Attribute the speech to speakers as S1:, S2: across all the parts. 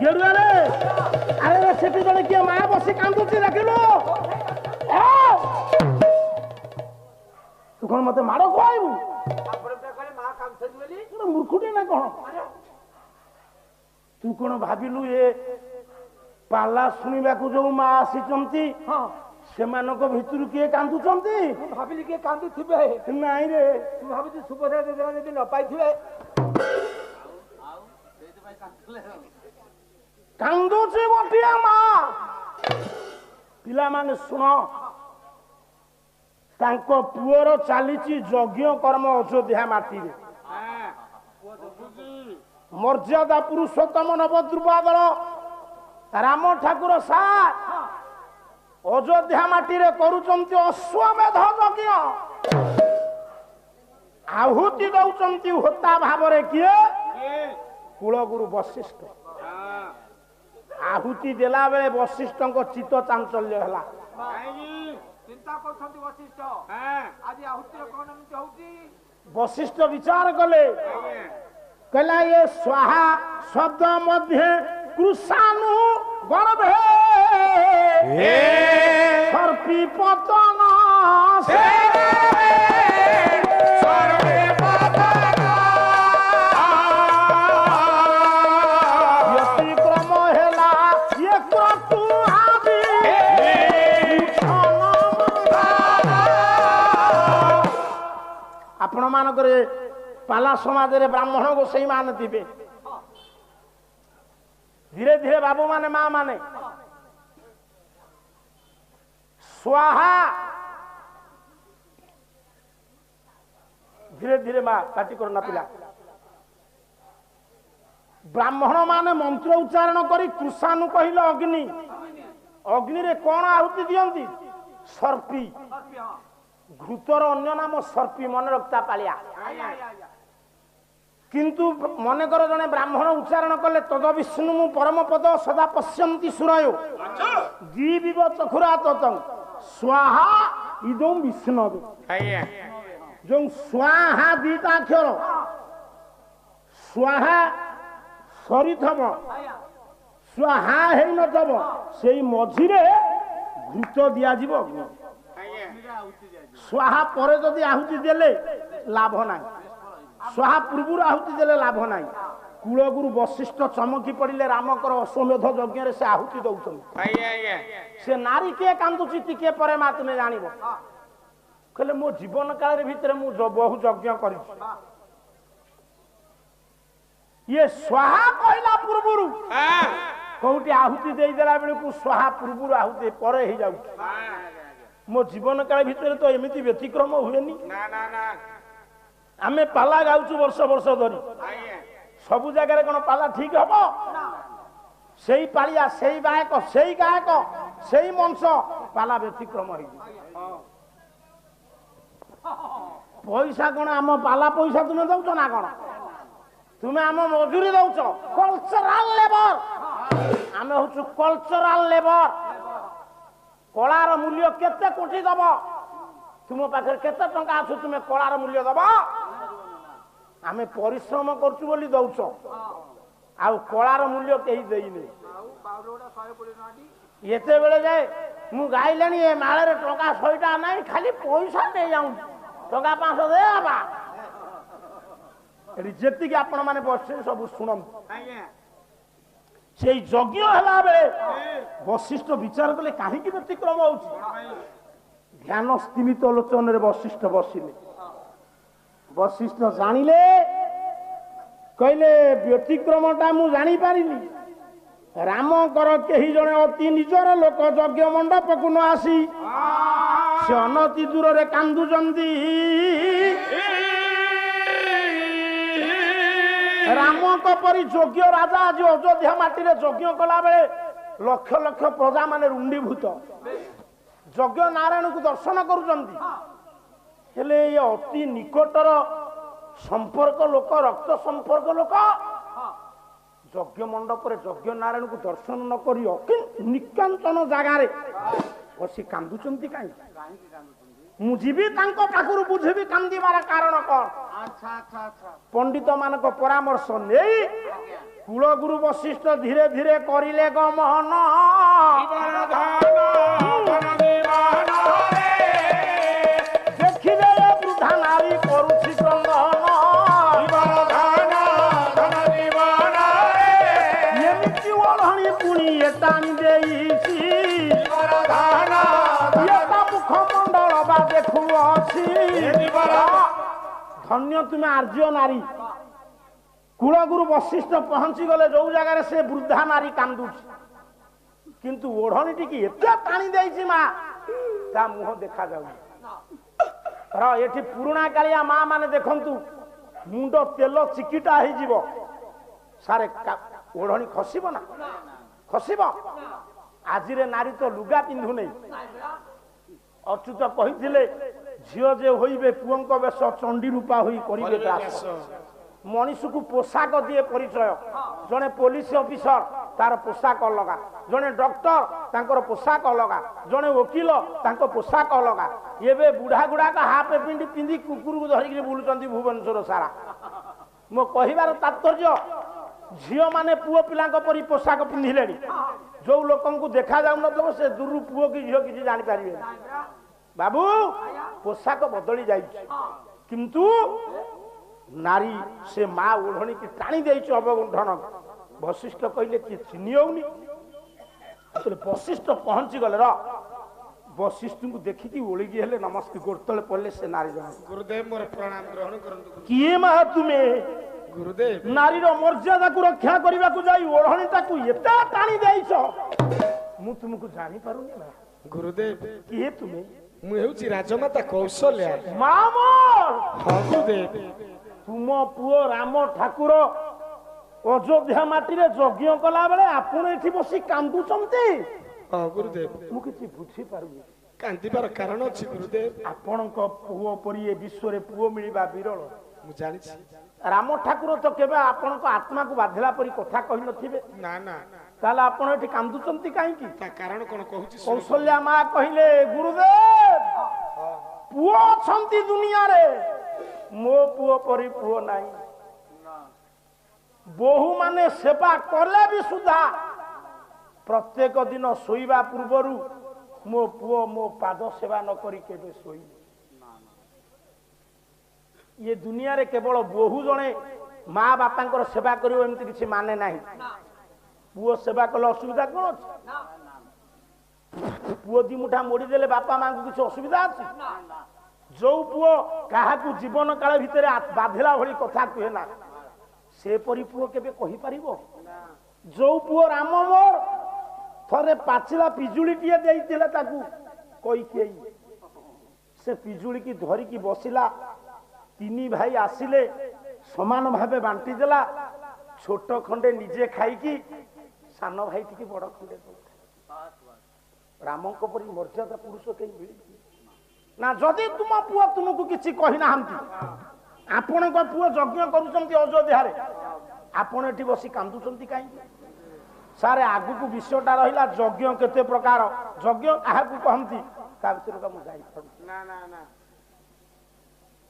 S1: अरे सेठी जने किए माया बसी कांदुची देखिलु तू कौन मते मारो कहबू मूर्खुटी ना कौन तू कौन भाविलु ये पाला शुणा जो माँ आसी सेमानक भितरु किए कांदुचंती
S2: भाविली किए कांदुथिबे
S1: नाई रे
S2: तू भाबुची सुभद्रा देदरा जदि न पाइथिबे
S1: कांदुची बटिया माँ पिला माने सुन तांको पुअर चलीची यज्ञ कर्म अयोध्या माटी रे मर्यादा पुरुषोत्तम नवद्रुपादल राम ठाकुर सा अयोध्या माटी रे करूचंती अश्वमेध यज्ञ आहुति दउचंती होता भाव रे किए कुलगुरु वशिष्ठ आहुति देला बेले वशिष्ठ चित्त चांचल्य हला
S2: चिंता करछंती वशिष्ठ आज आहुति कोन एमति होउची
S1: वशिष्ठ विचार कले कहला ये स्वाहा शब्द मध्य कृषाणु गर्भे सर्पी पतन से आपण मानक पाला समाज रे ब्राह्मण गोसाई मान थिबे धीरे धीरे बाबू माने माँ माने स्वाहा धीरे धीरे माँ काटी करना पिला ब्राह्मण माने मंत्र उच्चारण करी कृषाणु कहले अग्नि अग्नि रे कौन आहुति दियंती सर्पी घृतर अन्य नाम सर्पी मन रक्ता पालिया किंतु मन कर जने ब्राह्मण उच्चारण कले तद विष्णु परम पद सदा पश्यन्ति सुरयो जीविव चखुरा ततं स्वाहा इदं विष्णु जो स्वाहा दीता अक्षर स्वाहा सरिथब स्वाहा हे नथब सेई मझिरे घृत दिया जीव अग्नि स्वाहा परे जदि आहुति देले लाभ नाही स्वाहा पूर्व आहुति देले लाभ नाही कुलगुरु वशिष्ठ चमकी पड़िले रामकर अश्वमेध यज्ञ रे से आहुति दउछन से नारी के कांदुची टिके परे मा तुमे जानिबो कहले मो जीवन काल रे भितरे मु बहु यज्ञ करि ये स्वाहा कहला पूर्वरु कोउटी आहुति देई देला बेले को स्वाहा पूर्वरु आहुति परे ही जाउ मो जीवन काल भितर तो एमिति व्यतिक्रम हुएनी ना ना ना आमे पाला गाउछु वर्ष वर्ष धरी सब जगह रे कोन पाला ठीक हबो सेई पालिया सेई गायक सेई मंच पाला व्यतिक्रम होई पैसा कोन आम पाला पैसा तुमे दउछ ना कोन तुमे आम मजूरी दउछ कल्चरल लेबर आमे होछु कल्चरल लेबर कलार मूल्य केते कोटी दब तुम पाखे केते टंका आछु तुमे कलार मूल्य दब आमे परिश्रम करछु बोली दउछ आ कलार मूल्य केही देइने एते बेले जाए मु गाइलेनी ए माळे रे टंका 100 टा नाही खाली पैसा दे जाऊ टंका 500 दे बाबा रिजेक्ट के आपण माने बसे सब सुनम आज्ञा से यज्ञ हला बेले वशिष्ठ विचार कले काहे कि व्यतिक्रम होउची ध्यान स्थिमित लोचन रे वशिष्ठ बसिले वशिष्ठ जानिले कहले व्यतिक्रमटा मु जानि पारिली राम कर केही जने अति निजर लोक यज्ञ मंडप को न आसी से अनति दूर रे कांदु जंदी राम को परी योग्य राजा आज अयोध्या माटी रे यज्ञ कला बेले लक्ष लक्ष प्रजा माने रुंडीभूत यज्ञ नारायण को दर्शन करूचंती हेले ये अति निकटर संपर्क लोक रक्त संपर्क लोक यज्ञ मंडप रे यज्ञ नारायण को दर्शन न करी निकांचन जगार बसी कांदुचंती काई मु जीवी तांको पाखरु बुझेबी कांदीबार कारण कोन अच्छा अच्छा अच्छा पंडित मानको परामर्श नै କୂଳଗୁରୁ ବଶିଷ୍ଠ ଧୀରେ ଧୀରେ କରିଲେ ଗମନ ଦେଖିଲେ ବୃଦ୍ଧା ନାରୀ କରୁଛି କ୍ରନ୍ଦନ ଏମିତି ଓଢ଼ଣି ପୁଣି ଏ ଟାଣି ଦେଇଛି ମୁଖମଣ୍ଡଳ ବା ଦେଖୁଅଛି ଧନ୍ୟ ତୁମେ ଆର୍ଯ୍ୟ ନାରୀ କୂଳଗୁରୁ ବଶିଷ୍ଠ ପହଞ୍ଚି ଗଲେ ଯୋଉ ଜାଗାରେ ସେ ବୃଦ୍ଧା ନାରୀ କାନ୍ଦୁଛି କିନ୍ତୁ ଓଢ଼ଣି ଟିକେ ଏତେ ଟାଣି ଦେଇଛି ମା ତା ମୁହଁ ଦେଖାଯାଉନି ଏଠି ପୁରୁଣା କାଳିଆ ମା ମାନେ ଦେଖନ୍ତୁ ମୁଣ୍ଡ ତେଲ ଚିକିଟା ହେଇଯିବ ସାରେ ଓଢ଼ଣି ଖସିବ ନା ଖସିବ ଆଜିରେ ନାରୀ ତ ଲୁଗା ପିନ୍ଧୁନି ଅଚ୍ୟୁତ କହିଥିଲେ ଝିଅ ଯେ ହୋଇବେ ପୁଅଙ୍କ ବେଶ ଚଣ୍ଡୀ ରୂପା ହୋଇ କରିବେ ଚାଷ ମଣିଷକୁ ପୋଷାକ ଦିଏ ପରିଚୟ ଜଣେ ପୋଲିସ ଅଫିସର ତାର ପୋଷାକ ଅଲଗା ଜଣେ ଡକ୍ଟର ତାଙ୍କର ପୋଷାକ ଅଲଗା ଜଣେ ଓକିଲ ତାଙ୍କ ପୋଷାକ ଅଲଗା ଏବେ ବୁଢା ଗୁଡାକ ହାଫ ପିଣ୍ଡି ପିନ୍ଧି କୁକୁରକୁ ଧରିକି ବୁଲୁଛନ୍ତି ଭୁବନେଶ୍ୱର ସାରା ମୋ କହିବାର ତାତ୍ପର୍ଯ୍ୟ ଝିଅ ମାନେ ପୁଅ ପିଲାଙ୍କ ପରି ପୋଷାକ ପିନ୍ଧିଲେଣି ଯୋଉ ଲୋକଙ୍କୁ ଦେଖା ଯାଉନଥିବ ସେ ଦୂରରୁ ପୁଅ କି ଝିଅ କିଛି ଜାଣିପାରିବେ ବାବୁ ପୋଷାକ ବଦଳି ଯାଇଛି କିନ୍ତୁ ନାରୀ ସେ ମା ଓଢ଼ଣିକି ଟାଣି ଦେଇଛି ଅବଗୁଣ୍ଠନ ବଶିଷ୍ଠ କହିଲେ କିଏ ଚିହ୍ନି ହଉନି ବଶିଷ୍ଠ ପହଞ୍ଚି ଗଲେ ବଶିଷ୍ଠଙ୍କୁ ଦେଖିକି ଓଳିକି ହେଲେ ନମସ୍କାର ଗୋଡତଳେ ପଡିଲେ ସେ ନାରୀ ଜଣ
S2: ଗୁରୁଦେବ ମୋର ପ୍ରଣାମ ଗ୍ରହଣ କରନ୍ତୁ
S1: କିଏ ମା ତୁମେ
S2: ଗୁରୁଦେବ
S1: ନାରୀର ମର୍ଯ୍ୟାଦାକୁ ରକ୍ଷା କରିବାକୁ ଯାଇ ଓଢ଼ଣିଟାକୁ ଏତେ ଟାଣି ଦେଇଛ ମୁଁ ତୁମକୁ ଜାଣିପାରୁନି ନା
S2: ଗୁରୁଦେବ
S1: କିଏ ତୁମେ
S2: ମୁଁ ହେଉଛି ରାଜମାତା କୌଶଲ୍ୟା
S1: ମା
S2: ଗୁରୁଦେବ
S1: ତୁମ ପୁଅ ରାମ ଠାକୁର ଅଯୋଧ୍ୟା ମାଟିରେ ଯଜ୍ଞ କଲା ବେଳେ ଆପଣ ଏଠି ବସି କାନ୍ଦୁଛନ୍ତି
S2: ଗୁରୁଦେବ
S1: ମୁଁ କିଛି ବୁଝିପାରୁନି
S2: କାନ୍ଦିବାର କାରଣ ଅଛି ଗୁରୁଦେବ
S1: ଆପଣଙ୍କ ପୁଅ ପରି ଏ ବିଶ୍ୱରେ ପୁଅ ମିଳିବା ବିରଳ
S2: ମୁଁ ଜାଣିଛି
S1: ରାମ ଠାକୁର ତ କେବେ ଆପଣଙ୍କ ଆତ୍ମାକୁ ବାଧିଲା ପରି କଥା କହିନଥିବେ
S2: ନା ନା
S1: ତାହେଲେ ଆପଣ ଏଠି କାନ୍ଦୁଛନ୍ତି କାହିଁକି
S2: ତା କାରଣ କଣ କହୁଛି
S1: କୌଶଲ୍ୟା ମା କହିଲେ ଗୁରୁଦେବ ପୁଅ ଅଛନ୍ତି ଦୁନିଆରେ ମୋ ପୁଅ ପରି ପୁଅ ନାହିଁ ବୋହୂ ମାନେ ସେବା କଲେ ବି ସୁଦ୍ଧା ପ୍ରତ୍ୟେକ ଦିନ ଶୋଇବା ପୂର୍ବରୁ ମୋ ପୁଅ ମୋ ପାଦ ସେବା ନ କରି କେବେ ଶୋଇବ ये दुनिया रे केवल बोहू जड़े माँ बापा सेवा कर माने ना पुओ सेवा कले असुविधा कौन अच्छे पुओ दी मुठा मोड़ीदे बापा माँ को किसी असुविधा अच्छे जो पुओ क्या जीवन काल भितर बाधिला भली कथा कहे ना से परी पुओ केबे कहि परिबो जो पुओ राम मोर थरे पाचिला पिजुली टिए देइतिले ताकू कहि के से पिजुली की धरी की बसिला तीन भाई आसिले समान भावे बांटी देला छोट खंडे निजे खाई की सान भाई टी बड़ खंडे राम परी मर्यादा पुरुष कहीं मिली ना जदि तुम पुआ तुमको किसी कही ना आपण पुओ यज्ञ करुँच अयोध्या आपण एटी बसी कांदुंट कहीं सारे आगु को विषयटा रहा यज्ञ केते प्रकार यज्ञ क्या कहती ता भर का मुझे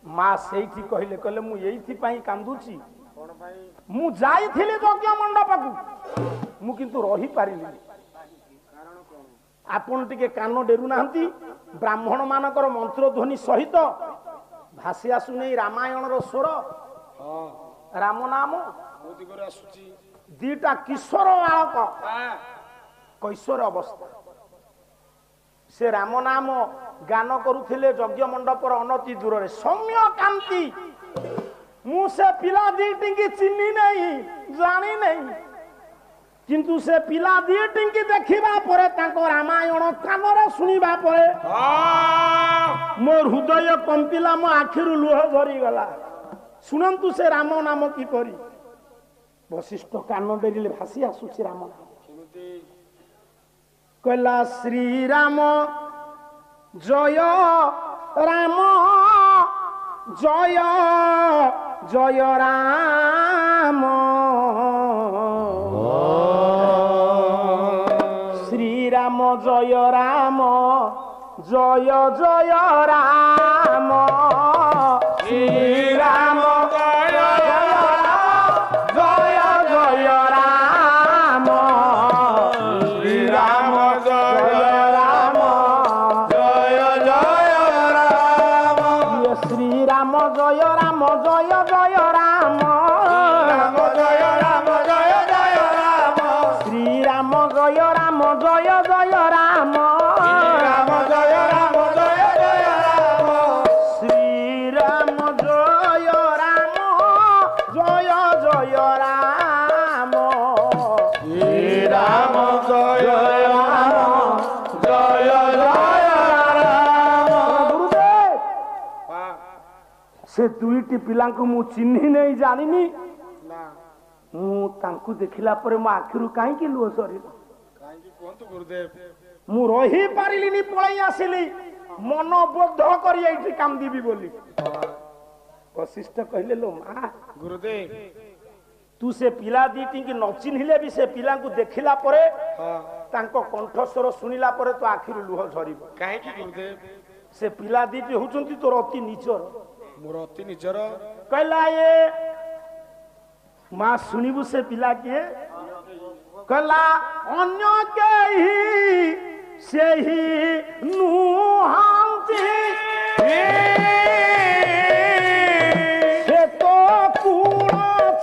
S1: माँ से कहले कहले मुझे कांदुची मु जाइथिली यज्ञ मंडप को मु किंतु रही पारिली आपण टिके कान डेरु नाहंती ब्राह्मण मानकर मंत्र ध्वनि सहित भासी आसुनी रामायण रो स्वर राम नाम दीटा किशोर बालक कैशोर अवस्था से राम नाम गान करुथिले यज्ञ मंडपर अनति दूर रे सौम्य कांति मु से पिला दीटी की चिन्नी नहीं जानी नहीं किंतु से पिला दीटी की देखिबा परे तांको रामायण कान रे सुनिबा परे मोर हृदय कंपिला मो आखिरु लुह झरी गला सुनंतु से राम नाम की परी वशिष्ठ कान डेरिले भासी आसुची राम नाम कहला श्री राम जय राम जय जय राम श्री राम जय राम जय जय राम श्री राम जय जय राम जय जय ଜୟ ରାମ ଜୟ ଜୟ ରାମ
S2: ରାମ ଜୟ ରାମ ଜୟ ଜୟ ରାମ
S1: ଶ୍ରୀରାମ ଜୟ ରାମ ଜୟ ଜୟ ରାମ
S2: ଶ୍ରୀରାମ ଜୟ ରାମ ଜୟ ଜୟ ରାମ।
S1: ଗୁରୁଦେବ ସେ ଦୁଇଟି ପିଲାଙ୍କୁ ମୁଁ ଚିହ୍ନି ନେଇ ଜାଣିନି ମୁଁ ତାଙ୍କୁ ଦେଖିଲା ପରେ ମୋ ଆଖିରୁ କାହିଁକି ଲୁହ ସରିଲା
S2: କାହିଁକି କୁହନ୍ତୁ ଗୁରୁଦେବ।
S1: ମୁଁ ରହି ପାରିଲିନି ପଳେଇ ଆସିଲି ମନବୋଧ କରି ଏଇଠି କାନ୍ଦିବି ବୋଲି ବଶିଷ୍ଠ କହିଲେ ଲୋ ମା
S2: ଗୁରୁଦେବ
S1: ତୁ ସେ ପିଲା ଦିଟିକି ନ ଚିହ୍ନିଲେ ବି ସେ ପିଲାଙ୍କୁ ଦେଖିଲା ପରେ ତାଙ୍କ କଣ୍ଠସ୍ୱର ଶୁଣିଲା ପରେ ତୋ ଆଖିରୁ ଲୁହ ଝରିବ
S2: କାହିଁକି ଗୁରୁଦେବ।
S1: ସେ ପିଲା ଦିଟି ହଉଛନ୍ତି ତୋର ଅତି ନିଜର
S2: ମୋର ଅତି ନିଜର।
S1: କହିଲା ଏ ମା ଶୁଣିବୁ ସେ ପିଲା କିଏ କହିଲା ଅନ୍ୟ କେହି ସେହି ନୁହନ୍ତି ସେ ତ କୁଳ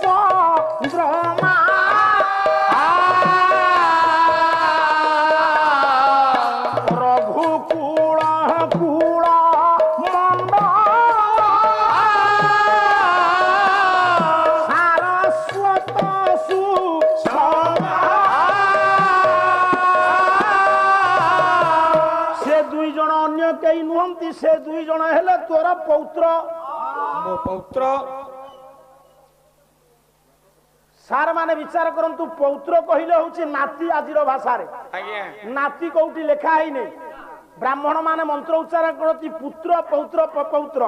S1: ଚନ୍ଦ୍ରମା ରଘୁକୁଳ କୁଳ ମଣ୍ଡ ସାରସ୍ୱତ ସୁଷମା ସେ ଦୁଇ ଜଣ ଅନ୍ୟ କେହି ନୁହନ୍ତି ସେ ଦୁଇ ଜଣ ହେଲେ ତୋର ପୌତ୍ର
S2: ମୋ ପୌତ୍ର।
S1: ସାର୍ ମାନେ ବିଚାର କରନ୍ତୁ ପୌତ୍ର କହିଲେ ହଉଛି ନାତି ଆଜିର ଭାଷାରେ
S2: ଆଜ୍ଞା
S1: ନାତି କୋଉଠି ଲେଖା ହେଇନି ବ୍ରାହ୍ମଣ ମାନେ ମନ୍ତ୍ର ଉଚ୍ଚାରଣ କରନ୍ତି ପୁତ୍ର ପୌତ୍ର ପ୍ରପୌତ୍ର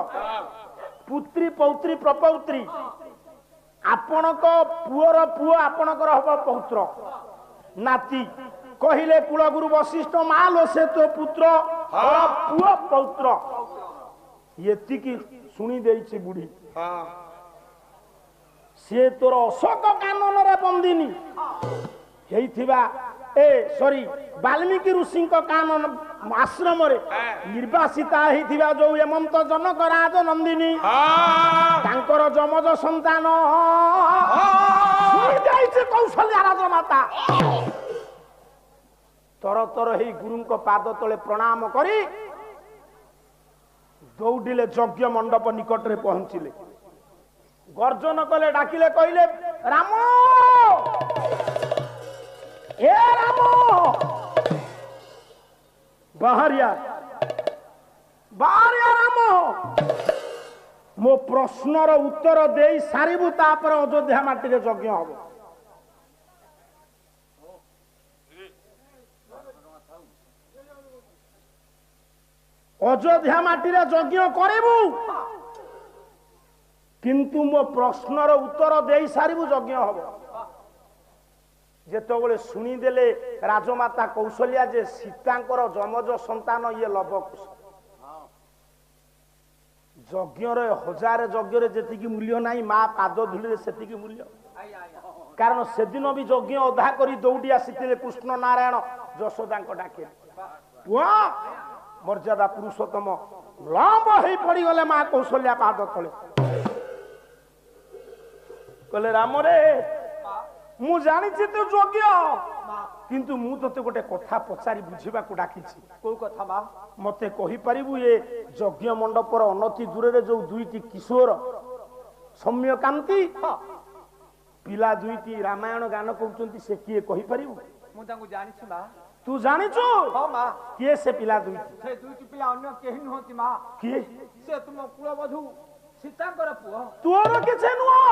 S1: ପୁତ୍ରୀ ପୌତ୍ରୀ ପ୍ରପୌତ୍ରୀ ଆପଣଙ୍କ ପୁଅର ପୁଅ ଆପଣଙ୍କର ହବ ପୌତ୍ର ନାତି କହିଲେ କୁଳଗୁରୁ ବଶିଷ୍ଠ ମାଲୋ ସେ ତୋ ପୁତ୍ର ପୁଅ ପୌତ୍ର ଏତିକି ଶୁଣି ଦେଇଛି ବୁଢୀ ସିଏ ତୋର ଅଶୋକ କାନନରେ ବନ୍ଦିନୀ ହେଇଥିବା ବାଲ୍ମୀକି ଋଷିଙ୍କ କାନନ ଆଶ୍ରମରେ ନିର୍ବାସିତା ହେଇଥିବା ଯୋଉ ଏମନ୍ତ ଜନକ ରାଜ ନନ୍ଦିନୀ ତାଙ୍କର ଯମଜ ସନ୍ତାନ ଯାଇଛି କୌଶଲ୍ୟା ରାଜମାତା ତର ତର ହେଇ ଗୁରୁଙ୍କ ପାଦ ତଳେ ପ୍ରଣାମ କରି ଦୌଡ଼ିଲେ ଯଜ୍ଞ ମଣ୍ଡପ ନିକଟରେ ପହଞ୍ଚିଲେ ଗର୍ଜନ କଲେ ଡାକିଲେ କହିଲେ ରାମ ଏ ରାମ ବାହାରିଆ ରାମ ମୋ ପ୍ରଶ୍ନର ଉତ୍ତର ଦେଇ ସାରିବୁ ତାପରେ ଅଯୋଧ୍ୟା ମାଟିରେ ଯଜ୍ଞ ହବ ଅଯୋଧ୍ୟା ମାଟିରେ ଯଜ୍ଞ କରିବୁ କିନ୍ତୁ ମୋ ପ୍ରଶ୍ନର ଉତ୍ତର ଦେଇ ସାରିବୁ ଯଜ୍ଞ ହବ ଯେତେବେଳେ ଶୁଣିଦେଲେ ରାଜମାତା କୌଶଲ୍ୟା ଯେ ସୀତାଙ୍କର ଯମଜ ସନ୍ତାନ ଇଏ ଲବକୁଶ ଯଜ୍ଞର ହଜାର ଯଜ୍ଞରେ ଯେତିକି ମୂଲ୍ୟ ନାହିଁ ମା ପାଦ ଧୂଳିରେ ସେତିକି ମୂଲ୍ୟ କାରଣ ସେଦିନ ବି ଯଜ୍ଞ ଅଧା କରି ଦୌଡ଼ି ଆସିଥିଲେ କୃଷ୍ଣ ନାରାୟଣ ଯଶୋଦାଙ୍କ ଡାକେ ପୁଅ ମର୍ଯ୍ୟାଦା ପୁରୁଷୋତ୍ତମ ଲମ୍ବ ହେଇ ପଡିଗଲେ ମା କୌଶଲ୍ୟା ପାଦ ତଳେ କହିଲେ ରାମରେ ମୁଁ ଜାଣିଛି ତୁ ଯୋଗ୍ୟ କିନ୍ତୁ ମୁଁ ତତେ ଗୋଟେ କଥା ପଚାରି ବୁଝିବାକୁ ଡାକିଛି
S2: କୋଉ କଥା ମା
S1: ମତେ କହିପାରିବୁ ଏ ଯଜ୍ଞ ମଣ୍ଡପର ଅନତି ଦୂରରେ ଯୋଉ ଦୁଇଟି କିଶୋର ସୌମ୍ୟକାନ୍ତି ପିଲା ଦୁଇଟି ରାମାୟଣ ଗାନ କରୁଛନ୍ତି ସେ କିଏ କହିପାରିବୁ
S2: ମୁଁ ତାଙ୍କୁ ଜାଣିଛି ମା
S1: ତୁ ଜାଣିଛୁ
S2: ହଁ ମା
S1: କିଏ ସେ ପିଲା ଦୁଇଟି
S2: ସେ ଦୁଇଟି ପିଲା ଅନ୍ୟ କେହି ନୁହନ୍ତି ମା
S1: କିଏ
S2: ସେ ତୁମ କୁଳବଧୂ ସୀତାଙ୍କର ପୁଅ
S1: ତୋର କିଛି ନୁହଁ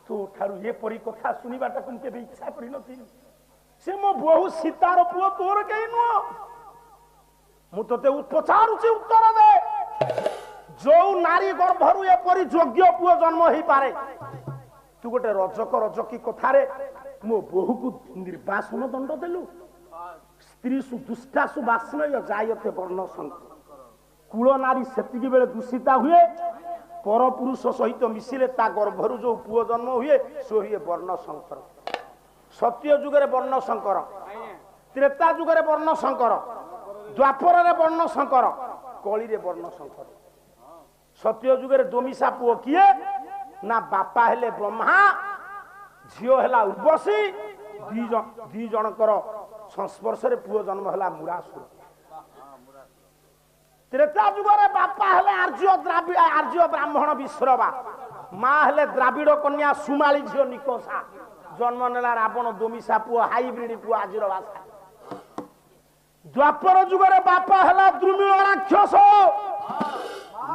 S1: ତୋ ଠାରୁ ଏପରି କଥା ଶୁଣିବାଟାକୁ ମୁଁ କେବେ ଇଚ୍ଛା କରିନଥିଲି ସେ ମୋ ବୋହୁ ସୀତାର ପୁଅ ତୋର କେହି ନୁହଁ ମୁଁ ତତେ ପଚାରୁଛି ଉତ୍ତର ଦେ ଯୋଉ ନାରୀ ଗର୍ଭରୁ ଏପରି ଯୋଗ୍ୟ ପୁଅ ଜନ୍ମ ହେଇପାରେ ତୁ ଗୋଟେ ରଜକୀ କଥାରେ ମୋ ବୋହୁକୁ ନିର୍ବାସନ ଦଣ୍ଡ ଦେଲୁ ସ୍ତ୍ରୀ ଦୁଷ୍ଟାସୁ ବାସ୍ନୟ ଜାୟତେ ବର୍ଣ୍ଣ ଶଙ୍କର କୂଳ ନାରୀ ସେତିକି ବେଳେ ଦୂଷିତା ହୁଏ ପରପୁରୁଷ ସହିତ ମିଶିଲେ ତା ଗର୍ଭରୁ ଯୋଉ ପୁଅ ଜନ୍ମ ହୁଏ ସେ ହୁଏ ବର୍ଣ୍ଣ ଶଙ୍କର ସତ୍ୟ ଯୁଗରେ ବର୍ଣ୍ଣ ଶଙ୍କର ତ୍ରେତା ଯୁଗରେ ବର୍ଣ୍ଣ ଶଙ୍କର ଦ୍ୱାପରରେ ବର୍ଣ୍ଣ ଶଙ୍କର କଳିରେ ବର୍ଣ୍ଣ ଶଙ୍କର ସତ୍ୟ ଯୁଗରେ ଦୋମିଶା ପୁଅ କିଏ ନା ବାପା ହେଲେ ବ୍ରହ୍ମା ଝିଅ ହେଲା ଉର୍ବଶୀ ଦି ଜଣଙ୍କର ସଂସ୍ପର୍ଶରେ ପୁଅ ଜନ୍ମ ହେଲା ମୁରାସୁର। ତ୍ରେତା ଯୁଗରେ ବାପା ହେଲେ ଆର୍ଯ୍ୟ ବ୍ରାହ୍ମଣ ବିଶ୍ରବା, ମା ହେଲେ ଦ୍ରାବିଡ଼ କନ୍ୟା ସୁମାଳି ଝିଅ ନିକୋଷା। ଜନ୍ମ ନେଲା ରାବଣ ଦୋମିଶା ପୁଅ, ହାଇବ୍ରିଡ ପୁଅ ଆଜିର ଭାଷା। ଦ୍ୱାପର ଯୁଗରେ ବାପା ହେଲା ଦ୍ରୁମିଳ ରାକ୍ଷସ,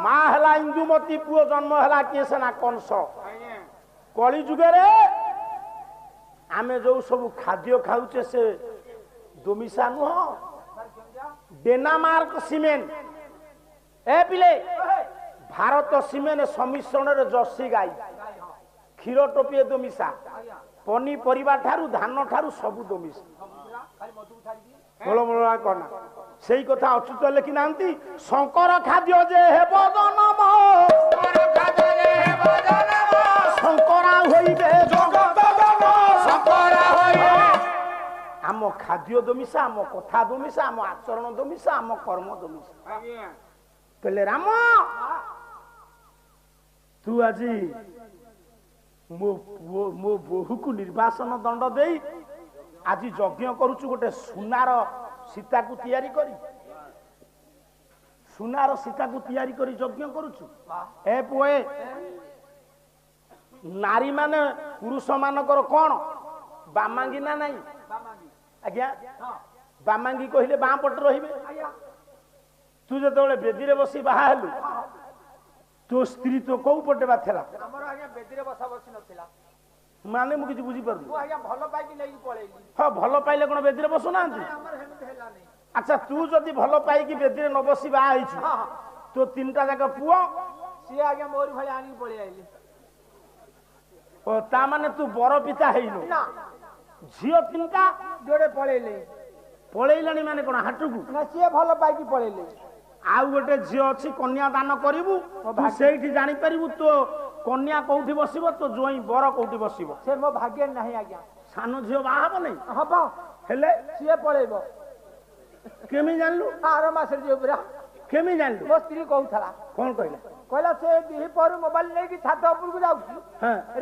S1: ମା ହେଲା ଇନ୍ଦୁମତୀ, ପୁଅ ଜନ୍ମ ହେଲା କିଏ ସେନା କଂସ। କଳି ଯୁଗରେ ଆମେ ଯୋଉ ସବୁ ଖାଦ୍ୟ ଖାଉଛେ ସେ ଦୋମିଶା ନୁହଁ, ଡେନାମାର୍କ ସିମେଣ୍ଟ। ଏ ପିଲେ ଭାରତ ସିମେଣ୍ଟ ସମିଶ୍ରଣରେ ଜର୍ସି ଗାଈ, କ୍ଷୀର ଟୋପିଏ ଦୋମିଶା, ପନିପରିବା ଠାରୁ ଧାନ ଠାରୁ ସବୁ ଦୋମିଶା। କନା ସେଇ କଥା ଅଚ୍ୟୁତ ଲେଖି ନାହାନ୍ତି, ଶଙ୍କର ଖାଦ୍ୟ ଯେ ହେବ ଜନମ, ଶଙ୍କରା ହୋଇବେ ଆମ ଖାଦ୍ୟ ଦୋମିଶା, ଆମ କଥା ଦୋମିଶା, ଆମ ଆଚରଣ ଦୋମିଶା, ଆମ କର୍ମ ଦୋମିଶା। କହିଲେ ରାମ ତୁ ଆଜି ମୋ ବୋହୂକୁ ନିର୍ବାସନ ଦଣ୍ଡ ଦେଇ ଆଜି ଯଜ୍ଞ କରୁଛୁ ଗୋଟେ ସୁନାର ସୀତାକୁ ତିଆରି କରି, ସୁନାର ସୀତାକୁ ତିଆରି କରି ଯଜ୍ଞ କରୁଛୁ। ଏ ପୁଏ ନାରୀ ମାନେ ପୁରୁଷ ମାନଙ୍କର କଣ ବାମାଙ୍ଗି ନା ନାଇଁ? ଆଜ୍ଞା ବାମାଙ୍ଗି କହିଲେ ବାଁ ପଟେ ରହିବେ। ତୁ ଯେତେବେଳେ ବେଦୀରେ ବସି ବାହା ହେଲୁ ତୋ ସ୍ତ୍ରୀ ତ କୋଉ ପଟେ ବା ଥିଲା?
S2: ଆମର ଆଜ୍ଞା ବେଦୀରେ ବସା ବସି ନଥିଲା,
S1: ମାନେ ମୁଁ କିଛି ବୁଝିପାରୁନି।
S2: ମୁଁ ଆଜ୍ଞା ଭଲ ପାଇକି ନେଇକି ପଳେଇଲି।
S1: ହଁ ଭଲ ପାଇଲେ କଣ ବେଦୀରେ ବସୁନାହାନ୍ତି?
S2: ଆମର ସେମିତି ହେଲାନି।
S1: ଆଚ୍ଛା ତୁ ଯଦି ଭଲ ପାଇକି ବେଦୀରେ ନ ବସି ବାହା ହେଇଛୁ, ତୋ ତିନିଟା ଯାକ ପୁଅ
S2: ସିଏ ଆଜ୍ଞା ମୋରି ଭଳି ଆଣିକି ପଳେଇ ଆଇଲି।
S1: ଓ ତା ମାନେ ତୁ ବର ପିତା ହେଇନୁ?
S2: ନା,
S1: ଝିଅ ତିନିଟା
S2: ଯୋଡ଼େ ପଳେଇଲେ।
S1: ପଳେଇଲାଣି ମାନେ କଣ ହାଟକୁ?
S2: ନା ସିଏ ଭଲ ପାଇକି ପଳେଇଲେ।
S1: ଆଉ ଗୋଟେ ଝିଅ ଅଛି କନ୍ୟା ଦାନ କରିବୁ, ତୁ ସେଇଠି ଜାଣିପାରିବୁ ତୋ କନ୍ୟା କୋଉଠି ବସିବ, ତୋ ଜ୍ୱାଇଁ ବର କୋଉଠି ବସିବ।
S2: ସେ ମୋ ଭାଗ୍ୟରେ ନାହିଁ ଆଜ୍ଞା।
S1: ସାନ ଝିଅ ବାହା ହବ ନାଇଁ?
S2: ହବ,
S1: ହେଲେ
S2: ସିଏ ପଳେଇବ।
S1: କେମିତି ଜାଣିଲୁ?
S2: ଆର ମାସରେ ଯିବ ପୁରା।
S1: କେମିତି ଜାଣିଲୁ?
S2: ମୋ ସ୍ତ୍ରୀ କହୁଥିଲା,
S1: କଣ କହିଲା?
S2: କହିଲା ସେ ଦିହିପହରୁ ମୋବାଇଲ ନେଇକି ଛାତ ଉପରକୁ ଯାଉଛି,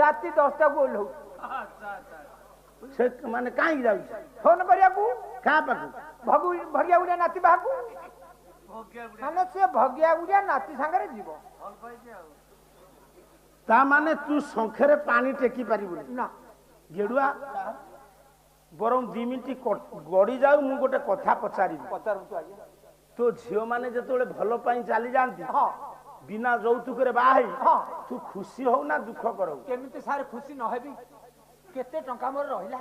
S2: ରାତି 10ଟାକୁ ଓହ୍ଲଉଛି।
S1: ସେ ମାନେ କାହିଁକି ଯାଉଛି?
S2: ଫୋନ କରିବାକୁ।
S1: କାହା ପାଖକୁ?
S2: ଭଗିଆ ଗୁଡିଆ ନାତି ପାଖକୁ। ମାନେ ସିଏ ଭଗିଆ ଗୁଡିଆ ନାତି ସାଙ୍ଗରେ ଯିବ।
S1: ତା ମାନେ ତୁ ଶଙ୍ଖରେ ପାଣି ଟେକି ପାରିବୁନି
S2: ନା।
S1: ଗେଡୁଆ ବରଂ 2 ମିନିଟ୍ ଗଡି ଯାଉ, ମୁଁ ଗୋଟେ କଥା ପଚାରିବି।
S2: ପଚାରନ୍ତୁ ଆଜ୍ଞା।
S1: ତୋ ଝିଅ ମାନେ ଯେତେବେଳେ ଭଲ ପାଇଁ ଚାଲି ଯାଆନ୍ତି
S2: ହଁ,
S1: ବିନା ଯୌତୁକରେ ବାହା ହେଇ,
S2: ହଁ,
S1: ତୁ ଖୁସି ହଉ ନା ଦୁଃଖ କରଉ?
S2: କେମିତି ସାର୍ ଖୁସି ନହେବି? କେତେ ଟଙ୍କା ମୋର ରହିଲା।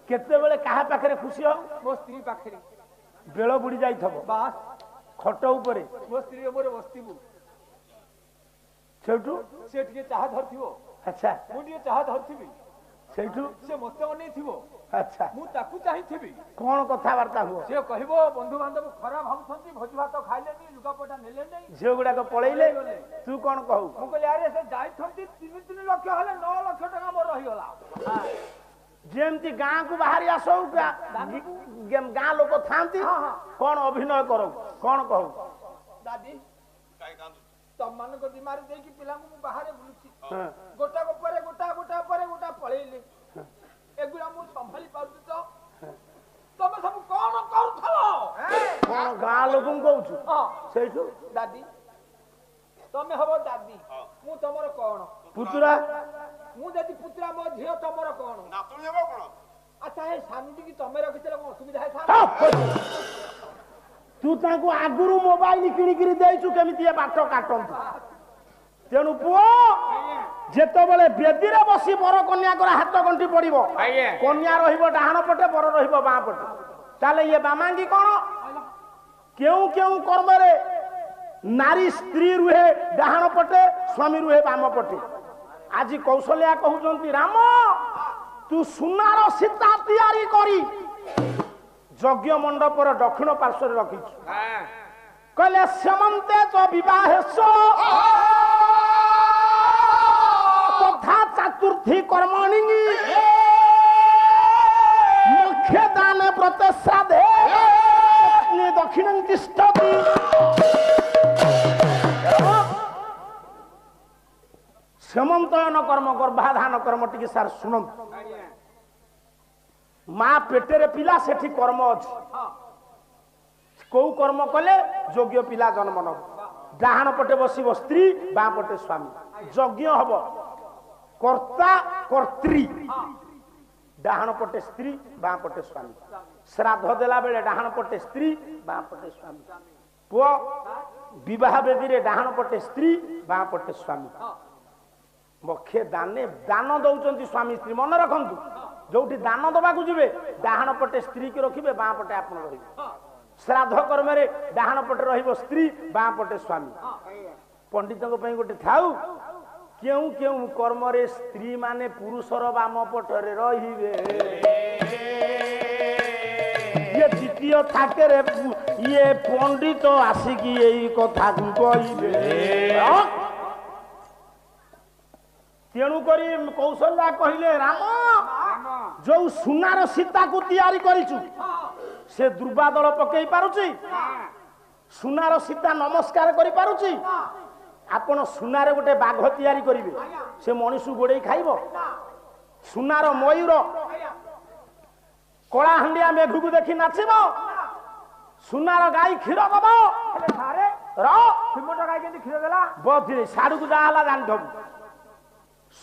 S1: କେତେବେଳେ କାହା ପାଖରେ ଖୁସି ହଉ?
S2: ମୋ ସ୍ତ୍ରୀ ପାଖରେ।
S1: ବେଳ ବୁଡି ଯାଇଥିବ
S2: ବାସ୍,
S1: ଖଟ ଉପରେ,
S2: ମୋ ସ୍ତ୍ରୀ ମୋର ବସିଥିବୁ,
S1: ସେଇଠୁ
S2: ସେ ଟିକେ ଚାହା ଧରିଥିବ,
S1: ଆଚ୍ଛା
S2: ମୁଁ ଟିକେ ଚାହା ଧରିଥିବି,
S1: ସେଇଠୁ
S2: ସେ ମତେ ଅନେଇଥିବ,
S1: ଆଚ୍ଛା
S2: ମୁଁ ତାକୁ ଚାହିଁଥିବି।
S1: କଣ କଥାବାର୍ତ୍ତା ହୁଅ?
S2: ସେ କହିବ ବନ୍ଧୁବାନ୍ଧବ ଖରାପ ଭାବୁଛନ୍ତି, ଭୋଜି ଭାତ ଖାଇଲେନି, ଲୁଗାପଟା ନେଲେନି,
S1: ଝିଅ ଗୁଡାକ ପଳେଇଲେ, ତୁ କଣ କହୁ?
S2: ମୁଁ କହିଲି ଆରେ ସେ ଯାଇଛନ୍ତି 3 ଲକ୍ଷ ହେଲେ 9 ଲକ୍ଷ ଟଙ୍କା ମୋର ରହିଗଲା।
S1: ଯେମିତି ଗାଁକୁ ବାହାରି ଆସ, ଗାଁ ଲୋକ ଥାନ୍ତି, କଣ ଅଭିନୟ କରଉ, କଣ କହୁ?
S2: ଦାଦି ତମମାନଙ୍କ ଦିମାରେ ଦେଇକି ପିଲାଙ୍କୁ ମୁଁ ବାହାରେ ବୁଲୁଛି, ଗୋଟା ପରେ ଗୋଟା ପଳେଇଲେ, ଏଗୁଡା ମୁଁ ସମ୍ଭାଳି ପାରୁଛି ତ? ତମେ ସବୁ କଣ କରୁଥିଲ?
S1: କଣ ଗାଁ ଲୋକଙ୍କୁ କହୁଛୁ? ସେଇଠୁ
S2: ଦାଦି ତମେ ହବ ଦାଦି, ମୁଁ ତମର କଣ
S1: ପୁତୁରା?
S2: ମୁଁ ଯଦି ପୁତୁରା, ମୋ ଝିଅ ତମର କଣ? ଆଚ୍ଛା ଏ ସ୍ୱାମୀଟିକି ତମେ ରଖିଥିଲେ କଣ ଅସୁବିଧା ହେଇଥାନ୍ତା?
S1: ତୁ ତାଙ୍କୁ ଆଗରୁ ମୋବାଇଲ କିଣିକିରି ଦେଇଛୁ କେମିତି ଏ ବାଟ କାଟନ୍ତୁ। ତେଣୁ ପୁଅ ଯେତେବେଳେ ବେଦୀରେ ବସି ବର କନ୍ୟାଙ୍କର ହାତ ଗଣ୍ଠି ପଡିବ, କନ୍ୟା ରହିବ ଡାହାଣ ପଟେ, ବର ରହିବ ବାଁ ପଟେ। ତାହେଲେ ଇଏ ବାମାଙ୍ଗି କଣ? କେଉଁ କେଉଁ କର୍ମରେ ନାରୀ ସ୍ତ୍ରୀ ରୁହେ ଡାହାଣ ପଟେ, ସ୍ୱାମୀ ରୁହେ ବାମ ପଟେ। ଆଜି କୌଶଲ୍ୟା କହୁଛନ୍ତି ରାମ ତୁ ସୁନାର ସୀତା ତିଆରି କରି ଯଜ୍ଞ ମଣ୍ଡପର ଦକ୍ଷିଣ ପାର୍ଶ୍ୱରେ ରଖିଛୁ। କହିଲେ ସେମନ୍ତେ ତ ବିବାହେଶ ତଥା ଚତୁର୍ଥୀ କର୍ମଣି ମୁଖ୍ୟ ଦାନ ବ୍ରତ ଶ୍ରାଦ୍ଧେ ଦକ୍ଷିଣ ତିଷ୍ଠତି। ସେମନ୍ତୟନ କର୍ମ, ଗର୍ଭାଧାନ କର୍ମ ଟିକେ ସାର୍ ଶୁଣନ୍ତୁ। ମା ପେଟରେ ପିଲା ସେଠି କର୍ମ ଅଛି କୋଉ କର୍ମ କଲେ ଯୋଗ୍ୟ ପିଲା ଜନ୍ମ ନବ ଡାହାଣ ପଟେ ବସିବ ସ୍ତ୍ରୀ ବାଁ ପଟେ ସ୍ୱାମୀ ଯଜ୍ଞ ହବ କର୍ତ୍ତା କର୍ତ୍ରୀ ଡାହାଣ ପଟେ ସ୍ତ୍ରୀ ବାଁ ପଟେ ସ୍ୱାମୀ ଶ୍ରାଦ୍ଧ ଦେଲା ବେଳେ ଡାହାଣ ପଟେ ସ୍ତ୍ରୀ ବାଁ ପଟେ ସ୍ୱାମୀ ପୁଅ ବିବାହ ବେଦୀରେ ଡାହାଣ ପଟେ ସ୍ତ୍ରୀ ବାଁ ପଟେ ସ୍ୱାମୀ ମକ୍ଷେ ଦାନ ଦଉଛନ୍ତି ସ୍ୱାମୀ ସ୍ତ୍ରୀ ମନେ ରଖନ୍ତୁ ଯୋଉଠି ଦାନ ଦବାକୁ ଯିବେ ଡାହାଣ ପଟେ ସ୍ତ୍ରୀ କି ରଖିବେ ବାଁ ପଟେ ଆପଣ ରହିବେ ଶ୍ରାଦ୍ଧ କର୍ମରେ ଡାହାଣ ପଟେ ରହିବ ସ୍ତ୍ରୀ ବାଁ ପଟେ ସ୍ୱାମୀ ପଣ୍ଡିତଙ୍କ ପାଇଁ ଗୋଟେ ଥାଉ କେଉଁ କେଉଁ କର୍ମରେ ସ୍ତ୍ରୀ ମାନେ ପୁରୁଷର ବାମ ପଟରେ ରହିବେ ଇଏ ଦ୍ୱିତୀୟ ଥାକରେ ଇଏ ପଣ୍ଡିତ ଆସିକି ଏଇ କଥାକୁ କହିବେ ତେଣୁକରି କୌଶଲ୍ୟା କହିଲେ ରାମ ଯୋଉ ସୁନାର ସୀତାକୁ ତିଆରି କରିଛୁ ସେ ଦୁର୍ବାଦଳ ପକେଇ ପାରୁଛି ସୁନାର ସୀତା ନମସ୍କାର କରିପାରୁଛି ଆପଣ ସୁନାରେ ଗୋଟେ ବାଘ ତିଆରି କରିବେ ସେ ମଣିଷ ଗୋଡେଇ ଖାଇବ ସୁନାର ମୟୂର କଳାହାଣ୍ଡିଆ ମେଘକୁ ଦେଖି ନାଚିବ ସୁନାର ଗାଈ କ୍ଷୀର ଦବ କ୍ଷୀର ଦେଲା ବଧିରେ ସାଡକୁ ଯାହା ହେଲା ଜାଣିଥବୁ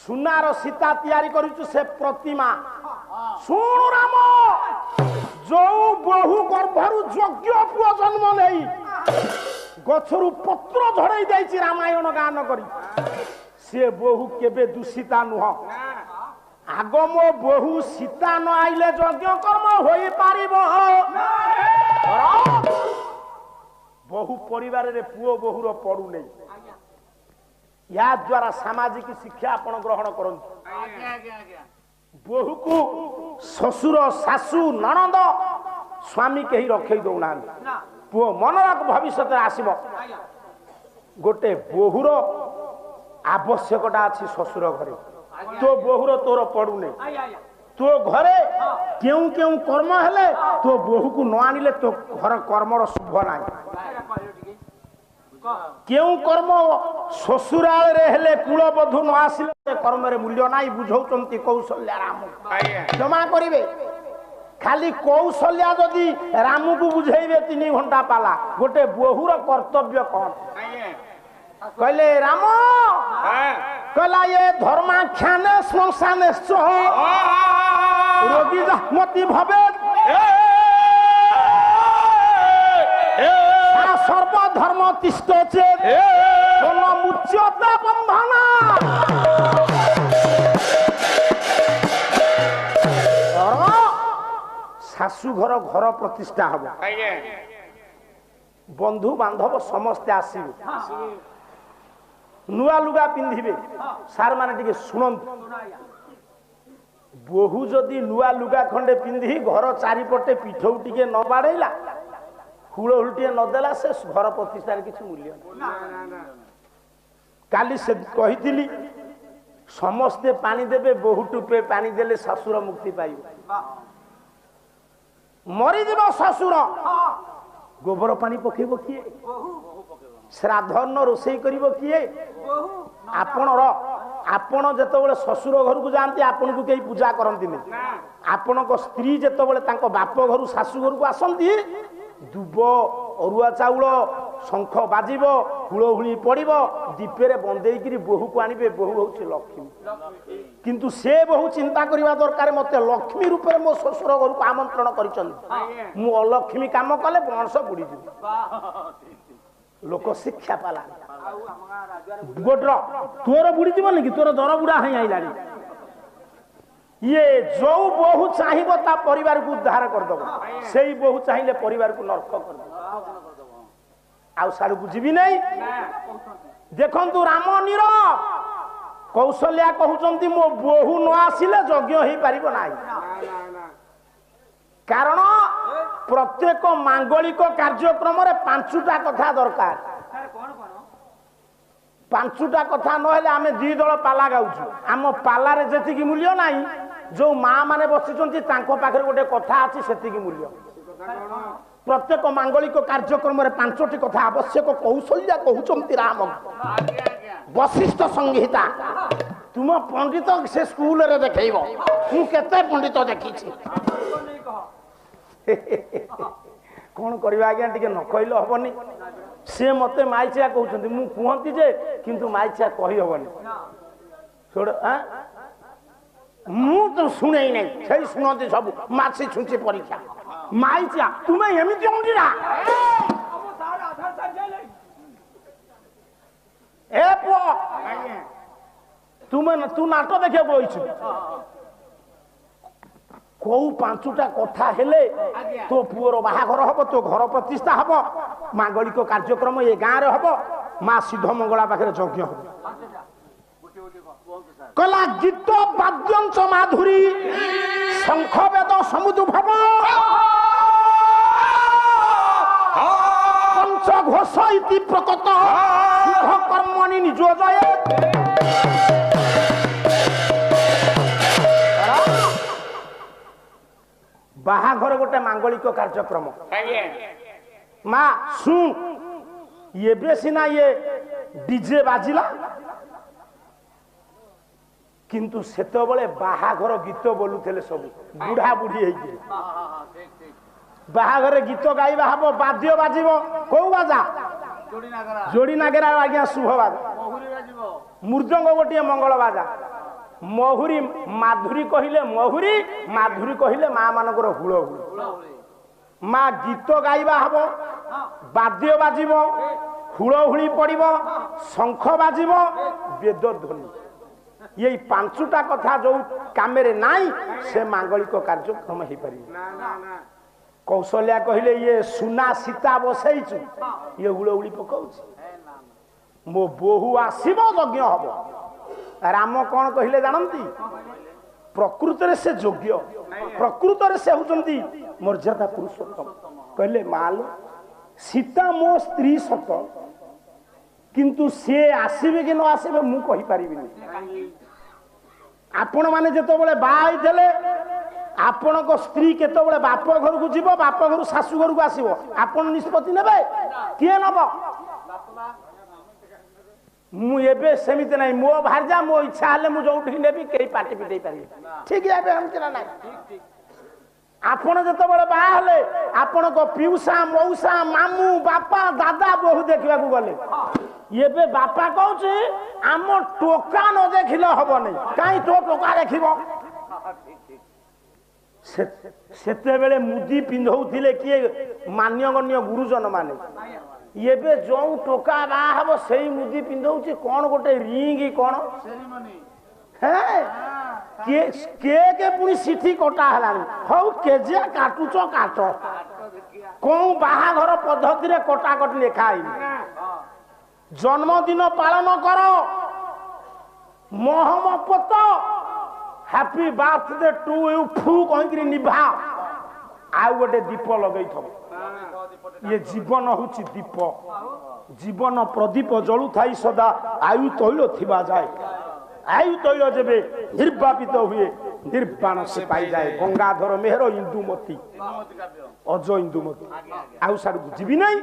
S1: ସୁନାର ସୀତା ତିଆରି କରିଛୁ ସେ ପ୍ରତିମା ଶୁଣୁ ରାମ ଯୋଉ ବହୁ ଗର୍ଭରୁ ଯୋଗ୍ୟ ପୁଅ ଜନ୍ମ ନେଇ ଗଛରୁ ପତ୍ର ଝଡେଇ ଦେଇଛି ରାମାୟଣ ଗାନ କରି ସେ ବହୁ କେବେ ଦୂଷିତା ନୁହଁ ଆଗ ମୋ ବହୁ ସୀତା ନ ଆଇଲେ ଯଜ୍ଞ କର୍ମ ହୋଇପାରିବ ବହୁ ପରିବାରରେ ପୁଅ ବହୁର ପଡୁନି या द्वारा सामाजिक शिक्षा आपण ग्रहण करंतु बहुको ससुर सासू ननद स्वामी कहीं रखे दौना पुओ मनरक भविष्य आसब गोटे बहुर आवश्यकता अच्छी ससुर घरे तो बहुर तोर पड़ुने तो घरे क्यों क्यों कर्म हेले तो बहु को न आनिले तो घर कर्मर शुभ ना क्यों कर्म ससुराल रे हेले कुलबधु न आसिले कर्म रे मूल्य नाही बुझौचंती कौशल्या राम क्षमा करिवे खाली कौशल्या जदि राम को बुझेइबे 3 घंटा पाला गोटे बहुर कर्तव्य कौन कहले राम कहला ये धर्माख्याने श्मशाने रोगी मति भवे सर्वधर्म तिष्ठ चेत मुच्यता बंधना शाशु घर घर प्रतिष्ठा हम बंधु बांधव समस्ते आसवे नुआ लुगा पिंधिबे सार माने टिके सुनंतु बहु जदि नुआ लुगा खंडे पिंधि घर चारिपटे पिठौ टिके न बाड़ेला हुलहुलटिए नदेला से घर प्रतिष्ठार किसी मूल्य काली से कही समस्ते पानी देवे बहु टुपे पानी देले ससुर मुक्ति पाइब मरीज ससुर गोबर पानी पकेब किए श्राद्धन रोषेई करिब किए आपण जेतबेले ससुर घर को जाती आपन को कई पूजा करती आपण स्त्री जेतबेले तांको बाप घर सासु घर को आसती दुब अरुआ चाउल शंख बाजिब हुलहुली पड़ब दीपे बंदेकरी बहु को आनिबे बहु होउछि लक्ष्मी किंतु से बहु चिंता करबा दरकार मते लक्ष्मी रूप में मो ससुर घर को आमंत्रण करिछन मु अलक्ष्मी काम कले वंश बुड़ी जी लोक शिक्षा पाला गोटर तोर बुड़ी जीवन कि तोर दर बुढ़ा है आइलानी ये जो बहु चाहिए ता परिवार को उद्धार करदब से बहु चाहिए परिवार को नर्क करदब आउ साड़ को जीवी नहीं देखंतु राम नीर कौशल्या कहउचंती मो बहु न आसिले यज्ञ होई परिबो नाही कारण प्रत्येक मांगलिक कार्यक्रम रे 5टा कथा दरकार 5टा कथा न हेले आमे 2 दल पाला गाउछु आम पाला रे जेति की मूल्य नाही जो माँ माने बसिचंती तांको पाखरे गोटे कथा अछि सेति की मूल्य प्रत्येक मांगलिक कार्यक्रम रे 5टी कथा आवश्यक कौशल्या कहउचंती राम वशिष्ठ संहिता तुम पंडित से स्कूल रे देखैबो मु केते पंडित देखिछि कौन करवा आज्ञा टिके न कहले हबनी से मते माइचिया कहउछन्ती मु कहंती जे किंतु माइचिया कहि हबनी छोड़ हां मु तो सुनै नै छै सुनते सब माछी छुंची परीक्षा माइचिया तुमे एमिति ओंडीरा
S2: अब सार आधार संजय ले
S1: ए पो तुमे तू नाटक देखे बइछु कौ पांचटा कथा हेले तो पुअर बाहाघर हब तो घर प्रतिष्ठा हब मांगलिक कार्यक्रम ए गाँव रे हब माँ सिद्ध मंगला पाखे यज्ञ हब कला गीत वाद्यंश माधुरी शंख वेद समुद्भव पंच घोष इति प्रकट शुभ कर्मणि निजोजय बाहाघर गोटे मांगलिक कार्यक्रम माँ शुण ये सीना ये डीजे बाजिला किंतु सेतबले बाहाघर गीत बोलुଥିଲେ सब बुढ़ा बुढ़ी होइके बाहाघर गीत गाइबा हबो बाद्य बाजिबो को बाजा जोड़ी नागेरा आज्ञा शुभ बाजा मृदंग गोटे मंगल बाजा महुरी माधुरी कहिले महुरी माधुरी कहिले माँ मानकर हुल हुल माँ गीत गाइबा हबो बाद्य बाजिबो हुलहुली पड़िबो शंख बाजिबो वेद ध्वनि ये पांचटा कथा जो कामेरे नाई से मांगलिक कार्यक्रम हो पारि कौशल्या कहिले ये सुना सीता बसैछु ये हुलहुली पकाउछ मो बोहू आसीबो यज्ञ हबो राम कौन कहले जानती प्रकृत रे से योग्य प्रकृत रे से होचंती मर्यादा पुरुषोत्तम कहले माल सीता मो स्त्री सत किंतु से आसीबे कि न आसीबे मु कहि परिबिनी आपण माने जतो बळे बाई देले आपण को स्त्री केतो बळे बाप घर को जीवो बाप घर सासु घर को आसीबो आपण निष्पत्ति नेबे किए नबो मु एबे सेमिते नाही मो भारजा मो इच्छा हले मु जोठी नेबी केई पार्टी पिटै पारि ठीक है एबे हम केना नाही ठीक आपण जतो बळे बा हले आपण को पिउसा मौसा मामू बापा दादा बहु देखिबा को गले एबे बापा कहउछि आम टोका न देखिले हबो नै काई तो टोका देखिबो सेते बेले मुदी पिंधौथिले किए मान्यगण्य गुरुजन माने एबे जो टोका बा हबो सेई मुदी पिंधौछि कोन गोटे रिंग कोन सेरेमनी है के पुनी सिठी कोटा हलानी हौ केजिया काटुचो काटो कोन बाहाघर पद्धति रे कोटा कट लेखाई जन्मदिन पालन करो मोहम्मत हैप्पी बर्थडे टू यू फू कहि निभा आ गोटे दीप लगई थब ये जीवन होची दीप जीवन प्रदीप जलु थाई सदा आयु तैल थिबा जाए आयु तैल जेबे निर्वापित हुए निर्वाण से पाई जाए गंगाधर मेहर इंदुमती अज इंदुमती आउ साडू बुझिबी नहीं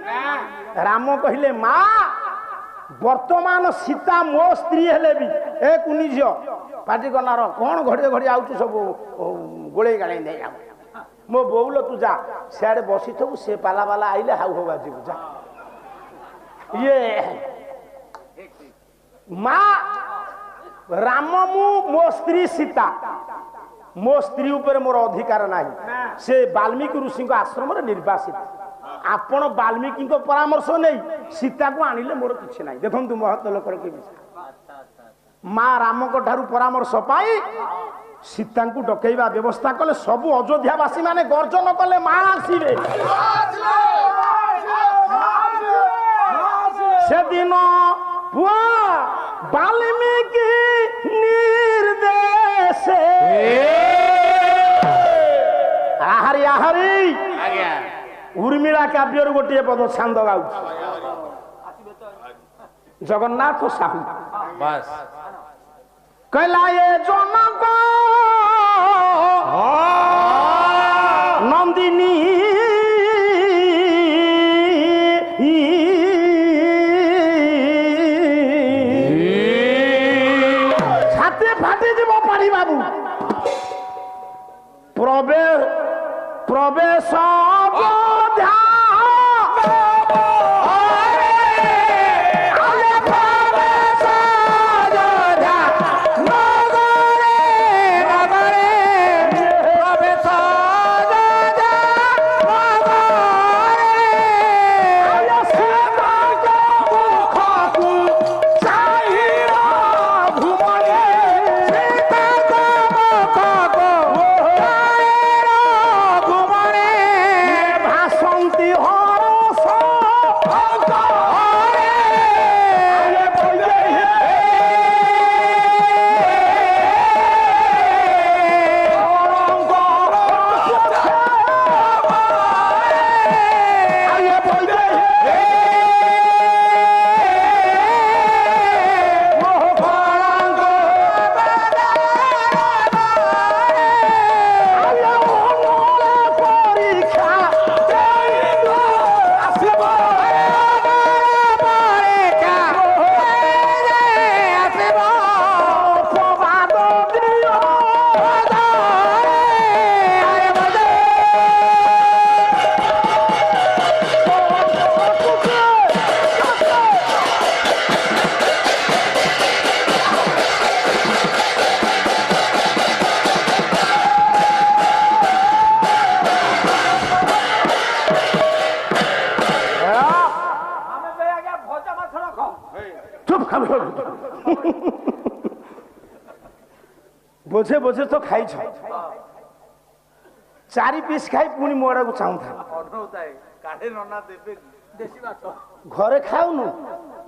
S1: राम कहिले माँ वर्तमान सीता मो स्त्री हेले भी ए कुनी झियो पाटी गनार कौन घड़े घड़ी आउछु सब गोळे गाळे नै आ मो बोउलो तू जा सियाडे बसी थबु से पाला वाला आइले हाउ हो बाजी जा ये माँ राम मु मो स्त्री सीता मो स्त्री ऊपर मोर अधिकार नाही से वाल्मीकि ऋषि आश्रम रे निर्वासित आपण वाल्मीकि परामर्श नहीं सीता को आनिले मोर किछि नाही देखंतु महत लोकर के माँ राम को ठारू परामर्श पाई सीता को डकैवा व्यवस्था कले सब अयोध्यावासी माने गर्जन कले माँ आसीबे से दिन पुआ वाल्मीकि निर्देश आहारी आहारी उर्मिला काव्यर गोटे पद छांद गाउ जगन्नाथ साहू बस कहला ये जनक नंदिनी छाती প্রবেশ অযোধ্যা बोझे बोझे तो खाई छ चारि पीस खाई पुणी मोड़ा को चाहू था घरे खाऊनु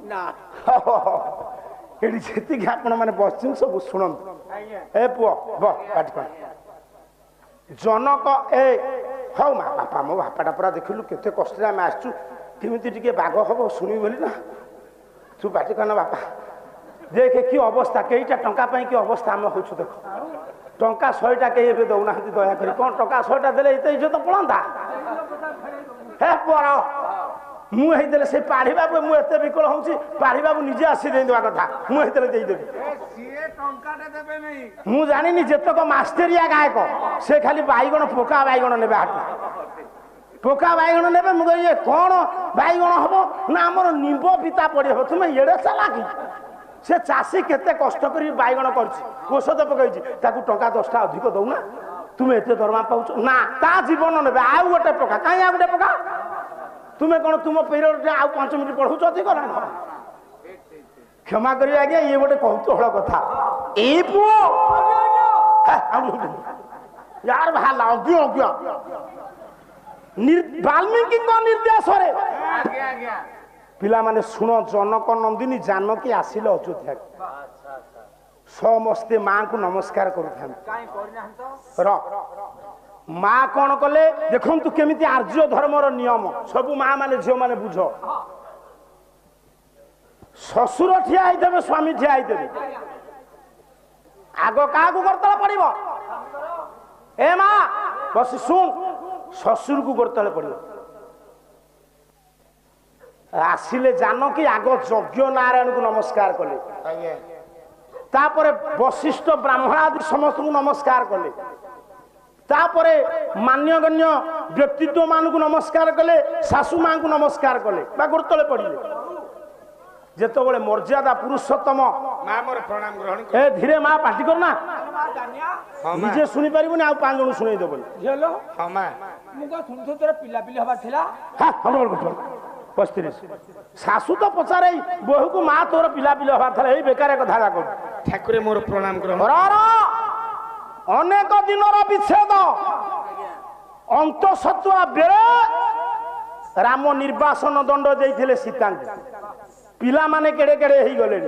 S1: ना एडी जेति कि आपण माने बसिन सब सुनन ए पुओ ब काट काट जनक ए हौ मा बापा मो बापाटा पूरा देखिलु केते कष्ट रे हम आछू केमिति टिके बाग हबो सुनी बोली ना तू बाटी कना बापा देखे कि अवस्था कईटा टंका पाई कि अवस्था आम हो देख टंका 100टा कई ए दौना दया करी कौन टंका 100टा देले इते इज्जत पड़ंता हे पर मु हेदेले से पाढ़ी बाबू मु एते विकल होउची पाढ़ी बाबू निजे आसी दे देवा कथा मु हेदेले देई देबी सीए टंकाटे देबे नहीं मु जानि नि जेतक मास्टरिया गायक से खाली बाईगण पोका बाईगण नेबे हाट पोका बाईगण नेबे मु ये कोन बाईगण हबो ना हमर निंबो पिता पड़ी हो तुमे एडे चालाकी से चाषी केते कष्ट करी बाईगण करछि औषध पकैछि ताकू टंका 10टा अधिक दउना तुमे एते दरमा पाउछ ना ता जीवन नेबे आ गोटे पका काई आ गोटे पका तुमे कोन तुम पीरियड आ 5 मिनिट पढुछ अधिक ना क्षमा करियो आज्ञा ये गोटे कौतूहल कथा ए पुओ यार भाला अज्ञ अज्ञ वाल्मीकि निर्देश रे आज्ञा आज्ञा पिला माने सुन जनक नंदिनी जानकी आसिले अयोध्या समस्ते मां को नमस्कार करूथान काई करनाहंत र मां कोन कले देखंतु केमिति आर्य धर्मर नियम सब मां माने झियो माने बुझ ससुर ठिया आइतबे स्वामी ठिया आइतबे आगो का को करतला पड़िबो ए मां बस सुन ससुर को करतला पड़िबो आसिले जानकी आग यज्ञ नारायण को नमस्कार कले तापरे वशिष्ठ ब्राह्मण आदि समस्त को नमस्कार कले तापरे मान्यगण्य व्यक्तित्व मान को नमस्कार कले सासू मां को नमस्कार कले बा गुरुतले पड़िले जेतबेले मर्यादा पुरुषोत्तम मां मोर प्रणाम ग्रहण ए धीरे मां पार्टी करना निजे सुनी परिबो ना आ 5 जण सुनै देबो हेलो हां मां मुगा सुनथो तोरा पिला पिली हबा थिला हां हमर गुठ 35 सासू तो पचारे बहु को मां तोर पिला पिला हबा थला ए बेकार कथा जा कर ठाकुरे मोर प्रणाम ग्रहण अनेक दिनर विच्छेद अंत सत्वा बेले राम निर्वासन दंड देइथिले सीता पिला माने केड़े केड़े ही गले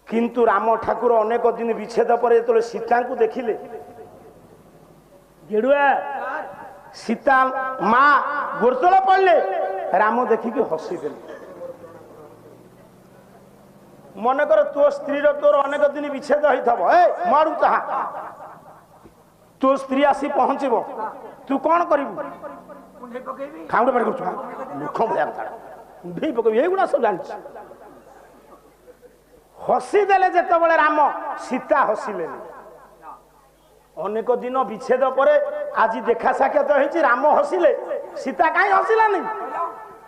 S1: किंतु राम ठाकुर अनेक दिन विच्छेद पर तो सीता को देखिले गेडुआ सीता मां गोरतले पड़ले राम देखिकी हसी देले मन कर तो स्त्री तोर अनेक दिन विच्छेद होइथबो ए मारू ताहा तो स्त्री आसी पहुंचबो तू कौन करिबू मुंडे पकेबी खाउडे पर करछु मुख भया ताड़ा मुंडे पकेबी एगुडा सब जानछ हसी देले जेतबेले राम सीता हसिले ଅନେକ ଦିନ ବିଚ୍ଛେଦ ପରେ ଆଜି ଦେଖା ସାକ୍ଷାତ ହେଇଛି। ରାମ ହସିଲେ, ସୀତା କାହିଁ ହସିଲାନି?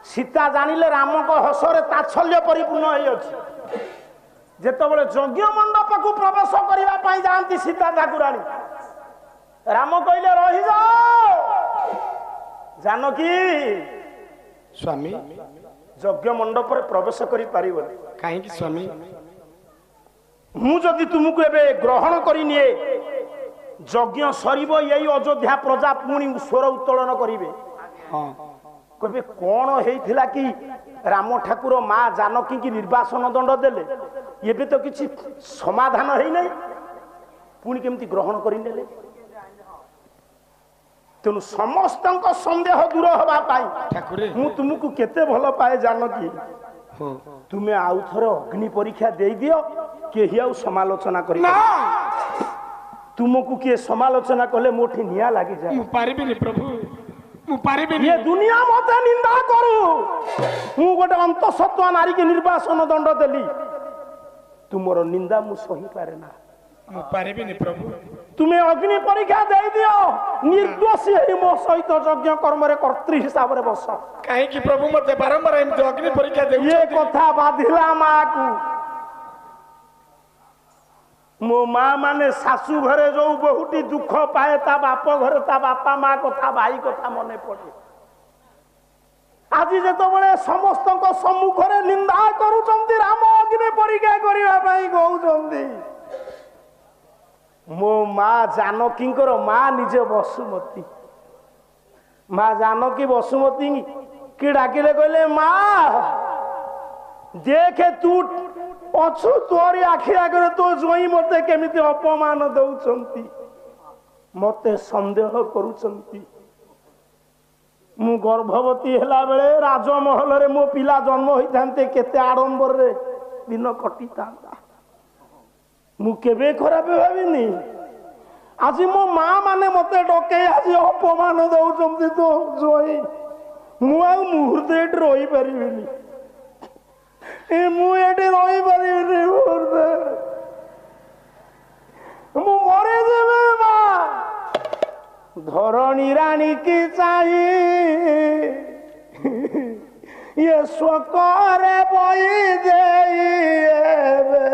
S1: ସୀତା ଜାଣିଲେ ରାମଙ୍କ ହସରେ ତାଚ୍ଛଲ୍ୟ ପରିପୂର୍ଣ୍ଣ ହେଇଅଛି। ଯେତେବେଳେ ଯଜ୍ଞ ମଣ୍ଡପକୁ ପ୍ରବେଶ କରିବା ପାଇଁ ଯାଆନ୍ତି ସୀତା ଠାକୁରାଣୀ, ରାମ କହିଲେ ରହିଯାଅ। ଜାନକୀ
S3: ସ୍ୱାମୀ
S1: ଯଜ୍ଞ ମଣ୍ଡପରେ ପ୍ରବେଶ କରିପାରିବନି।
S3: କାହିଁକି ସ୍ୱାମୀ?
S1: ମୁଁ ଯଦି ତୁମକୁ ଏବେ ଗ୍ରହଣ କରିନିଏ, ଯଜ୍ଞ ସରିବ, ଏଇ ଅଯୋଧ୍ୟା ପ୍ରଜା ପୁଣି ସ୍ୱର ଉତ୍ତୋଳନ କରିବେ।
S3: ହଁ
S1: କହିବେ କଣ ହେଇଥିଲା କି ରାମ ଠାକୁର ମା ଜାନକୀ କି ନିର୍ବାସନ ଦଣ୍ଡ ଦେଲେ, ଏବେ ତ କିଛି ସମାଧାନ ହେଇନାହିଁ, ପୁଣି କେମିତି ଗ୍ରହଣ କରିନେଲେ? ତେଣୁ ସମସ୍ତଙ୍କ ସନ୍ଦେହ ଦୂର ହେବା ପାଇଁ
S3: ଠାକୁରେ
S1: ମୁଁ ତୁମକୁ କେତେ ଭଲ ପାଏ ଜାନକୀ,
S3: ହଁ
S1: ତୁମେ ଆଉ ଥରେ ଅଗ୍ନି ପରୀକ୍ଷା ଦେଇଦିଅ, କେହି ଆଉ ସମାଲୋଚନା କରିବେ। ତୁମକୁ କିଏ ସମାଲୋଚନା କଲେ ମୋଠି ନିଆଁ ଲାଗିଯାଏ।
S3: ମୁଁ ପାରିବିନି ପ୍ରଭୁ, ମୁଁ ପାରିବିନି।
S1: ये दुनिया मते निंदा करू, मु गोटे अंतसत्वा नारी के निर्वासन दंड देली, तुमर निंदा मु सही पारे ना।
S3: ମୁଁ ପାରିବିନି ପ୍ରଭୁ।
S1: तुम्हें अग्नि परीक्षा दे दियो, निर्दोषी है मो सहित यज्ञ कर्म रे कर्त्री हिसाब रे बस।
S3: କାହିଁକି ପ୍ରଭୁ ମତେ ବାରମ୍ବାର ଏମିତି ଅଗ୍ନି ପରୀକ୍ଷା
S1: ये
S3: ଦେଉଛନ୍ତି?
S1: कथा बाधिला माँ को। मो माँ माने सासू घरे जो बहुटी दुख पाए, ता बाप घरे ता बापा माँ कथा भाई कथा मने पड़े। आज जेतबेले समस्त सम्मुख निंदा करूचंती, राम अग्नि परीक्षा करबा पई कहउचंती। मो माँ जानकी माँ निजे वसुमती, माँ जानकी वसुमती कि डाकिले कहले माँ देखे तू अछु, तोरी आखि आगे तो जोई मते केमिति अपमान दउचंती, मते संदेह करूचंती। मु गर्भवती हेला बेले राजमहल रे मो पिला जन्म होइथांते, केते आडंबर रे दिन कटि थांता, मु केबे खराब भाबिनी। आज मो माँ माने मते डके आज अपमान दउचंती तो जोई, मु आ मुहूर्ते एट रही परिबिनी, मु एटे रही परिबिनी, मु मरे देबे माँ। धरणी रानी की चाहिए ये स्वकरे बई देइबे,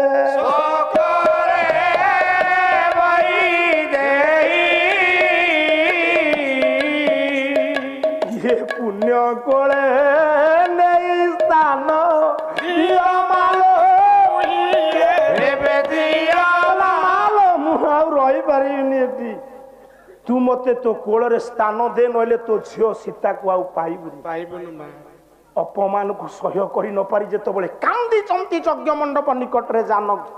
S1: ये पुण्य कोले नहीं स्थान दिया मालो, दिया मालो मुहा रही पारिनी एटी। तू मते तो कोଳରେ ସ୍ଥାନ ଦେ, ନହେଲେ ତୋ ଝିଅ ସୀତାକୁ ଆଉ ପାଇବୁନି।
S3: ପାଇବୁନି ମା।
S1: ଅପମାନକୁ ସହ୍ୟ କରି ନ ପାରି ଯେତେବେଳେ କାନ୍ଦିଛନ୍ତି ଯଜ୍ଞ ମଣ୍ଡପ ନିକଟରେ ଜାନକୀ,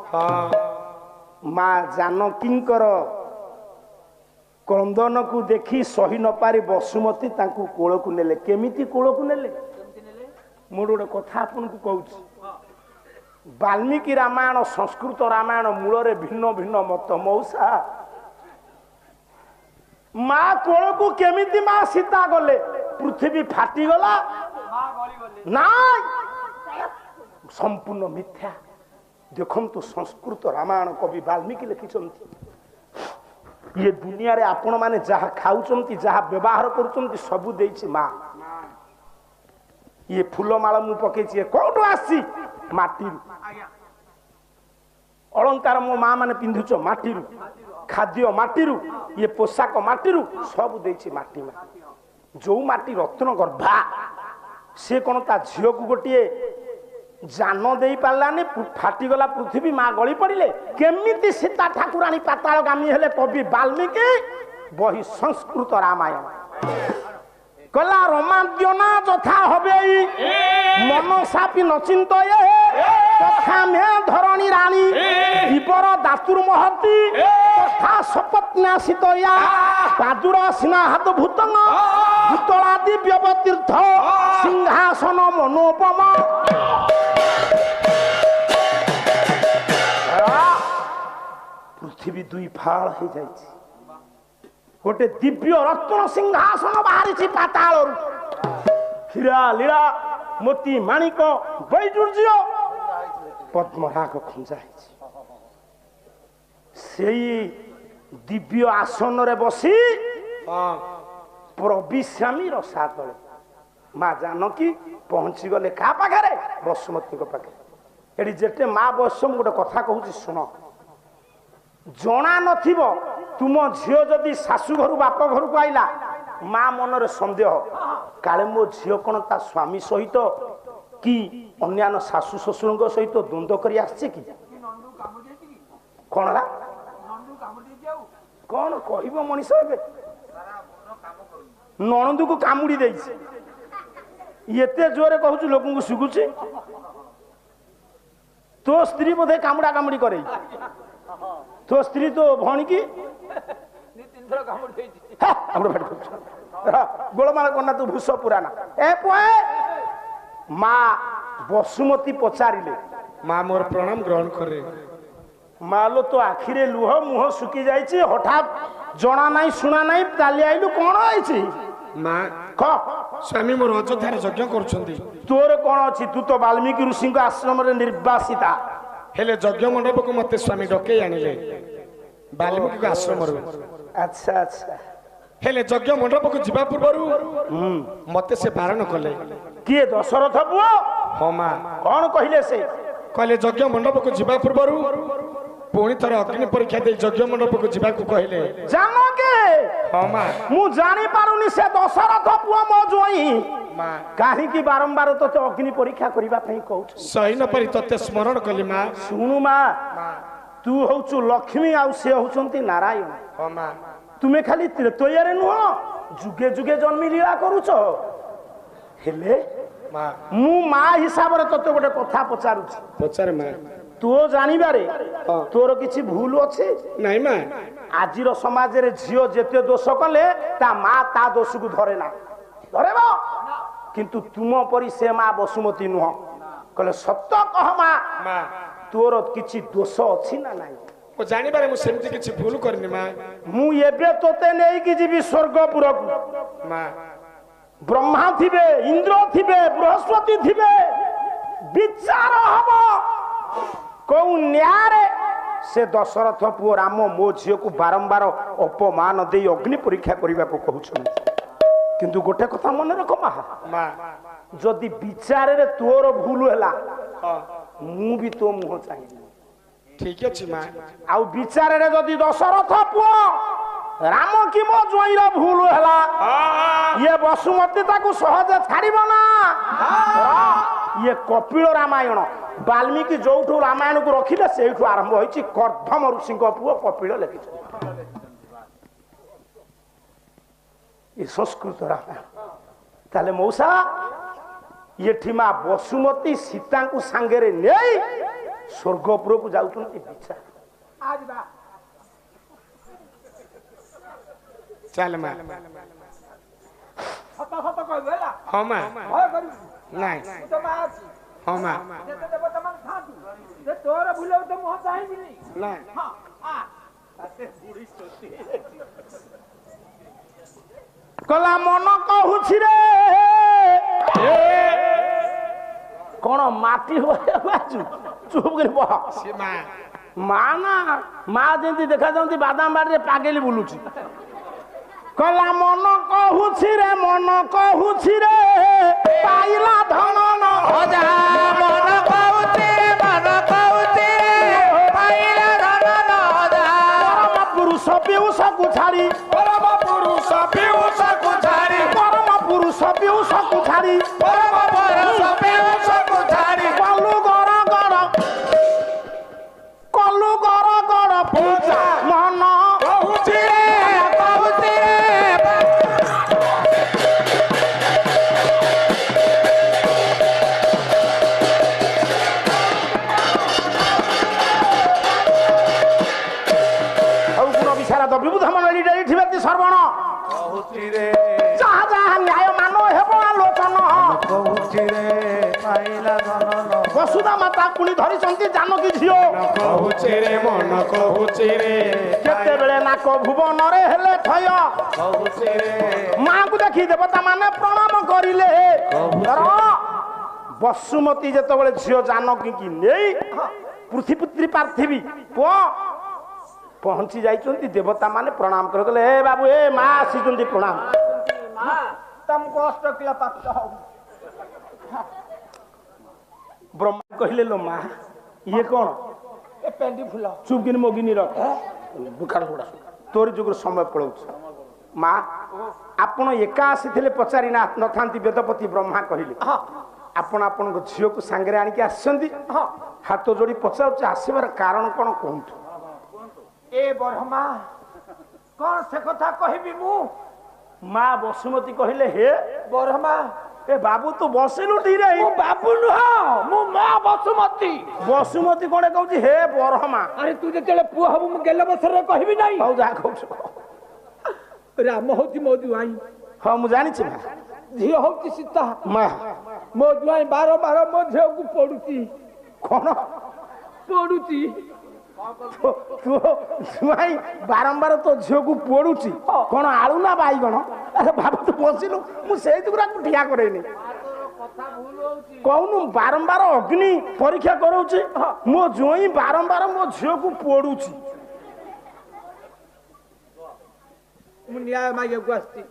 S1: ମା ଜାନକୀଙ୍କର କ୍ରନ୍ଦନକୁ ଦେଖି ସହି ନ ପାରି ବସୁମତୀ ତାଙ୍କୁ କୋଳକୁ ନେଲେ। କେମିତି କୋଳକୁ ନେଲେ? ମୁଁ ଗୋଟେ କଥା ଆପଣଙ୍କୁ କହୁଛି। ବାଲ୍ମୀକି ରାମାୟଣ ସଂସ୍କୃତ ରାମାୟଣ ମୂଳରେ ଭିନ୍ନ ଭିନ୍ନ ମତ। ମଉସା ମା କୋଳକୁ କେମିତି ମା ସୀତା ଗଲେ? ପୃଥିବୀ ଫାଟିଗଲା? ନାଇଁ, ସମ୍ପୂର୍ଣ୍ଣ ମିଥ୍ୟା। ଦେଖନ୍ତୁ ସଂସ୍କୃତ ରାମାୟଣ କବି ବାଲ୍ମୀକି ଲେଖିଛନ୍ତି, ये दुनिया रे आपण माने जहा खाउचंती, जहा व्यवहार करूचंती, सबु देइछि माँ। ये फूलमाला मु पकेछि, ये कोठो आसी? माटीरु। अलंकार मो माँ माने पिंधुछ माटीरु, खाद्य माटीरु, ये पोशाक माटीरु, सब देइछि माटी मा। जो माटी रत्न गर्भा, से कोन ता झियो को गोटिए जान दे पारानी, फाटीगला पृथ्वी माँ गली पड़े। केमिति सीता ठाकुराणी पातालगामी हेले कवि बाल्मीकि बही संस्कृत रामायण कला रमाद्यना तथा हबे मनसापी नचिंत तथा मे धरणी रानी विवर दातुर महती तथा सपत्न्यासित पादुर सिंहात भूतन भूतलादि व्यवतीर्थ सिंहासन मनोपम पृथ्वी दुई फाड़ हो जाए। गोटे दिव्य रत्न सिंहासन बाहरी पाताल हीरा लीला मोती माणिक वैडूर्य पद्मराग खंजा ଦିବ୍ୟ ଆସନରେ ବସି
S3: ହଁ
S1: ପ୍ରବିଶ୍ୟାମୀ ରସା ତଳେ ମା ଜାନକୀ ପହଞ୍ଚି ଗଲେ କାହା ପାଖରେ ବସୁମତୀଙ୍କ ପାଖରେ। ଏଠି ଯେତେ ମା ବୈଶ୍ୟ ମୁଁ ଗୋଟେ କଥା କହୁଛି ଶୁଣ। ଜଣା ନଥିବ ତୁମ ଝିଅ ଯଦି ଶାଶୁ ଘରୁ ବାପ ଘରକୁ ଆଇଲା ମା ମନରେ ସନ୍ଦେହ କାଳେ ମୋ ଝିଅ କଣ ତା ସ୍ୱାମୀ ସହିତ କି ଅନ୍ୟାନ୍ୟ ଶାଶୁ ଶ୍ୱଶୁରଙ୍କ ସହିତ ଦ୍ୱନ୍ଦ୍ୱ କରି ଆସିছে କି କଣ ହେଲା କଣ କହିବ ମଣିଷ ଏବେ ନଣନ୍ଦକୁ କାମୁଡି ଦେଇଛି ଏତେ ଜୋରେ କହୁଛୁ ଲୋକଙ୍କୁ ଶୁଭୁଛି। ତୋ ସ୍ତ୍ରୀ ବୋଧେ କାମୁଡା କାମୁଡି କରେ ତୋ ସ୍ତ୍ରୀ ତୋ ଭଉଣୀ କି ଗୋଳମାଳ କନା ତୁ ଭୂଷ ପୁରାନା ଏ ପୁଏ ମା ବସୁମତୀ ପଚାରିଲେ
S3: ମା ମୋର ପ୍ରଣାମ ଗ୍ରହଣ କରେ।
S1: ମାଲୋ ତୋ ଆଖିରେ ଲୁହ ମୁହଁ ଶୁକି ଯାଇଛି ହଠାତ୍ ଜଣା ନାହିଁ ଶୁଣା ନାହିଁ ଚାଲି ଆଇଲୁ କଣ ହେଇଛି
S3: ମା
S1: କହ।
S3: ସ୍ୱାମୀ ମୋର ଅଯୋଧ୍ୟାରେ ଯଜ୍ଞ କରୁଛନ୍ତି।
S1: ତୋର କଣ ଅଛି ତୁ ତ ବାଲ୍ମୀକି ଋଷିଙ୍କ ଆଶ୍ରମରେ ନିର୍ବାସିତା।
S3: ହେଲେ ଯଜ୍ଞ ମଣ୍ଡପକୁ ମତେ ସ୍ୱାମୀ ଡକେଇ ଆଣିଲେ ବାଲ୍ମୀକି ଆଶ୍ରମରୁ।
S1: ଆଚ୍ଛା ଆଚ୍ଛା
S3: ହେଲେ ଯଜ୍ଞ ମଣ୍ଡପକୁ ଯିବା ପୂର୍ବରୁ ମତେ ସେ ବାରଣ କଲେ।
S1: କିଏ ଦଶରଥ ପୁଅ?
S3: ହଁ ମା।
S1: କଣ କହିଲେ ସେ?
S3: କହିଲେ ଯଜ୍ଞ ମଣ୍ଡପକୁ ଯିବା ପୂର୍ବରୁ ପୁଣି ଥରେ ଅଗ୍ନି ପରୀକ୍ଷା ଦେଇ ଯଜ୍ଞ ମଣ୍ଡପକୁ ଯିବାକୁ କହିଲେ।
S1: ଜାନକୀ
S3: ହଁ ମା।
S1: ମୁଁ ଜାଣି ପାରୁନି ସେ ଦଶରଥ ପୁଅ ମୋ ଜ୍ୱାଇଁ
S3: ମା
S1: କାହିଁକି ବାରମ୍ବାର ତତେ ଅଗ୍ନି ପରୀକ୍ଷା କରିବା ପାଇଁ କହୁଛୁ?
S3: ସହି ନ ପାରି ତତେ ସ୍ମରଣ କଲି ମା।
S1: ଶୁଣୁ ମା ତୁ ହଉଛୁ ଲକ୍ଷ୍ମୀ ଆଉ ସେ ହଉଛନ୍ତି ନାରାୟଣ।
S3: ହଁ ମା।
S1: ତୁମେ ଖାଲି ତ୍ରେତୟାରେ ନୁହଁ ଯୁଗେ ଯୁଗେ ଜନ୍ମି ଲୀଳା କରୁଛ। ହେଲେ
S3: ମା
S1: ମୁଁ ମା ହିସାବରେ ତତେ ଗୋଟେ କଥା ପଚାରୁଛି।
S3: ପଚାରେ ମା।
S1: ତୋ ଜାଣିବାରେ ତୋର କିଛି ଭୁଲ ଅଛି?
S3: ନାଇଁ ମା।
S1: ଆଜିର ସମାଜରେ ଝିଅ ଯେତେ ଦୋଷ କଲେ ତା ମା ତା ଦୋଷକୁ ଧରେ ନା ଧରେବ କିନ୍ତୁ ତୁମ ପରି ସେ ମା ବସୁମତୀ ନୁହଁ। କହିଲେ ସତ କହ ମା
S3: ମା
S1: ତୋର କିଛି ଦୋଷ ଅଛି ନା ନାଇଁ?
S3: ମୁଁ ଜାଣିବାରେ ମୁଁ ସେମିତି କିଛି ଭୁଲ କରିନି ମା।
S1: ମୁଁ ଏବେ ତୋତେ ନେଇକି ଯିବି ସ୍ୱର୍ଗପୁରକୁ।
S3: ମା
S1: ବ୍ରହ୍ମା ଥିବେ ଇନ୍ଦ୍ର ଥିବେ ବୃହସ୍ପତି ଥିବେ ବିଚାର ହବ କୋଉ ନ୍ୟାୟରେ ସେ ଦଶରଥ ପୁଅ ରାମ ମୋ ଝିଅକୁ ବାରମ୍ବାର ଅପମାନ ଦେଇ ଅଗ୍ନି ପରୀକ୍ଷା କରିବାକୁ କହୁଛନ୍ତି। କିନ୍ତୁ ଗୋଟେ କଥା ମନେ ରଖ ମା ଯଦି ବିଚାରରେ ତୋର ଭୁଲ ହେଲା ମୁଁ ବି ତୋ ମୁହଁ ଚାହିଁବି।
S3: ଠିକ ଅଛି ମା।
S1: ଆଉ ବିଚାରରେ ଯଦି ଦଶରଥ ପୁଅ ରାମ କି ମୋ ଜ୍ୱାଇଁର ଭୁଲ ହେଲା ଇଏ ବସୁମତୀ ତାକୁ ସହଜେ ଛାଡ଼ିବ ନା। ଇଏ କପିଳ ରାମାୟଣ ବାଲ୍ମୀକି ଯୋଉଠୁ ରାମାୟଣକୁ ରଖିଲେ ସେଇଠୁ ଆରମ୍ଭ ହୋଇଛି। କର୍ଦ୍ଦମ ଋଷିଙ୍କ ପୁଅ କପିଳ ଲେଖିଛନ୍ତି ଏ ସଂସ୍କୃତ ରାମାୟଣ। ତାହେଲେ ମଉସା ଏଠି ମା ବସୁମତୀ ସୀତାଙ୍କୁ ସାଙ୍ଗରେ ନେଇ ସ୍ୱର୍ଗପୁରକୁ ଯାଉଛନ୍ତି ବିଚାର।
S3: ଚାଲ ମା।
S2: ସତ ସତ କହିବୁ ହେଲା।
S3: ହଁ ମା।
S2: ଭୟ କରିବୁ
S3: ନାଇଁ
S2: ମୁଁ ତ ମା ଅଛି।
S3: ହଁ ମା।
S2: ଯେତେ ଦେବତା ମାନେ ଥାଆନ୍ତୁ ଯେ ତୋର ଭୁଲ ତ ମୁହଁ ଚାହିଁବିନି।
S3: ନାଇଁ
S2: ହଁ
S1: କଲା ମନ କହୁଛି ରେ କଣ ମାଟି ବାଜୁ ଚୁପ କରି ବହ।
S3: ସେ ମା
S1: ମା ନା ମା ଯେମିତି ଦେଖାଯାଉଛି ବାଦାମ ବାଡ଼ିରେ ପାଗେଲି ବୁଲୁଛି। କଲା ମନ କହୁଛି ରେ ପାଇଲା ଧନ ନ ହଜା ମନ କହୁଛି ପାଇଲା ଧନ ନ ହଜା। ପରମ ପୁରୁଷ ପିଉଷକୁ ଛାଡ଼ି ପରମ ପୁରୁଷ ପିଉଷକୁ ଛାଡ଼ି କଲୁ ଗର ପୂଜା ମନ କହୁଛି ରେ ବିଶାରଦ ବିବୁଧ ମଣ୍ଡଳୀ ଡେରିଥିବେ ସର୍ବଣ ଯାହା ଯାହା ନ୍ୟାୟ ମାନ ହେବ ଆଲୋଚନ। ବସୁଧା ମାତା ପୁଣି ଧରିଛନ୍ତି ଜାନକୀ ଝିଅ କେତେବେଳେ ନାକ ଭୁବନରେ ହେଲେ ଥୟ ମାଙ୍କୁ ଦେଖି ଦେବତା ମାନେ ପ୍ରଣାମ କରିଲେ। ବସୁମତୀ ଯେତେବେଳେ ଝିଅ ଜାନକୀ କି ନେଇ ପୃଥିପୁତ୍ରୀ ପାର୍ଥିବୀ ପୁଅ पहुंची जाइछन्ति देवता माने प्रणाम कर कहले हे बाबू ए मां आसीछन्ति प्रणाम
S2: तम कष्ट किला पाप हो
S1: ब्रह्मा कहले लो मां ये कौन
S2: ए पेंडी फुल
S1: चुपकिन मोगिनी रख बुखार छोड़ा तोर जुगर समय पळौछ मां आपण एका आसीथिले पचारि ना नथांती वेदपति ब्रह्मा कहले आपण आपण झियो को सांगरे आनी के आछन्ति हाथ जोड़ी पचाउछ आसीबार कारण कोन कहंतु
S2: ए ब्रह्मा कौन से कथा कहबी मु
S1: मां बसुमती कहले हे
S2: ब्रह्मा
S1: ए बाबू तू बसिलु धीरे
S2: मु बाबू नुह मु मां बसुमती
S1: बसुमती कोने कहउची हे बरहमा
S2: अरे तू जेतेले पुआ हबु मु गेले बसरे कहबी नाही
S1: हौ जा कहउछ
S2: राम होती मो जुआई
S1: हां मु जानि छी
S2: झियो होती सीता
S1: मां
S2: मो जुआई बारो बारो मो झियो को पडुची
S1: कोन
S2: पडुची
S1: तू जुआई बारंबार तो झियो को पडुची कोन आळू ना बाईगण अरे बाबू तू बसिलु मु सेई दुरा को ठिया करेनी कहूनु बारंबार अग्नि परीक्षा करौची मो जुआई बारंबार मो झियो को पडुची
S2: मु न्याय मागे गोस्ती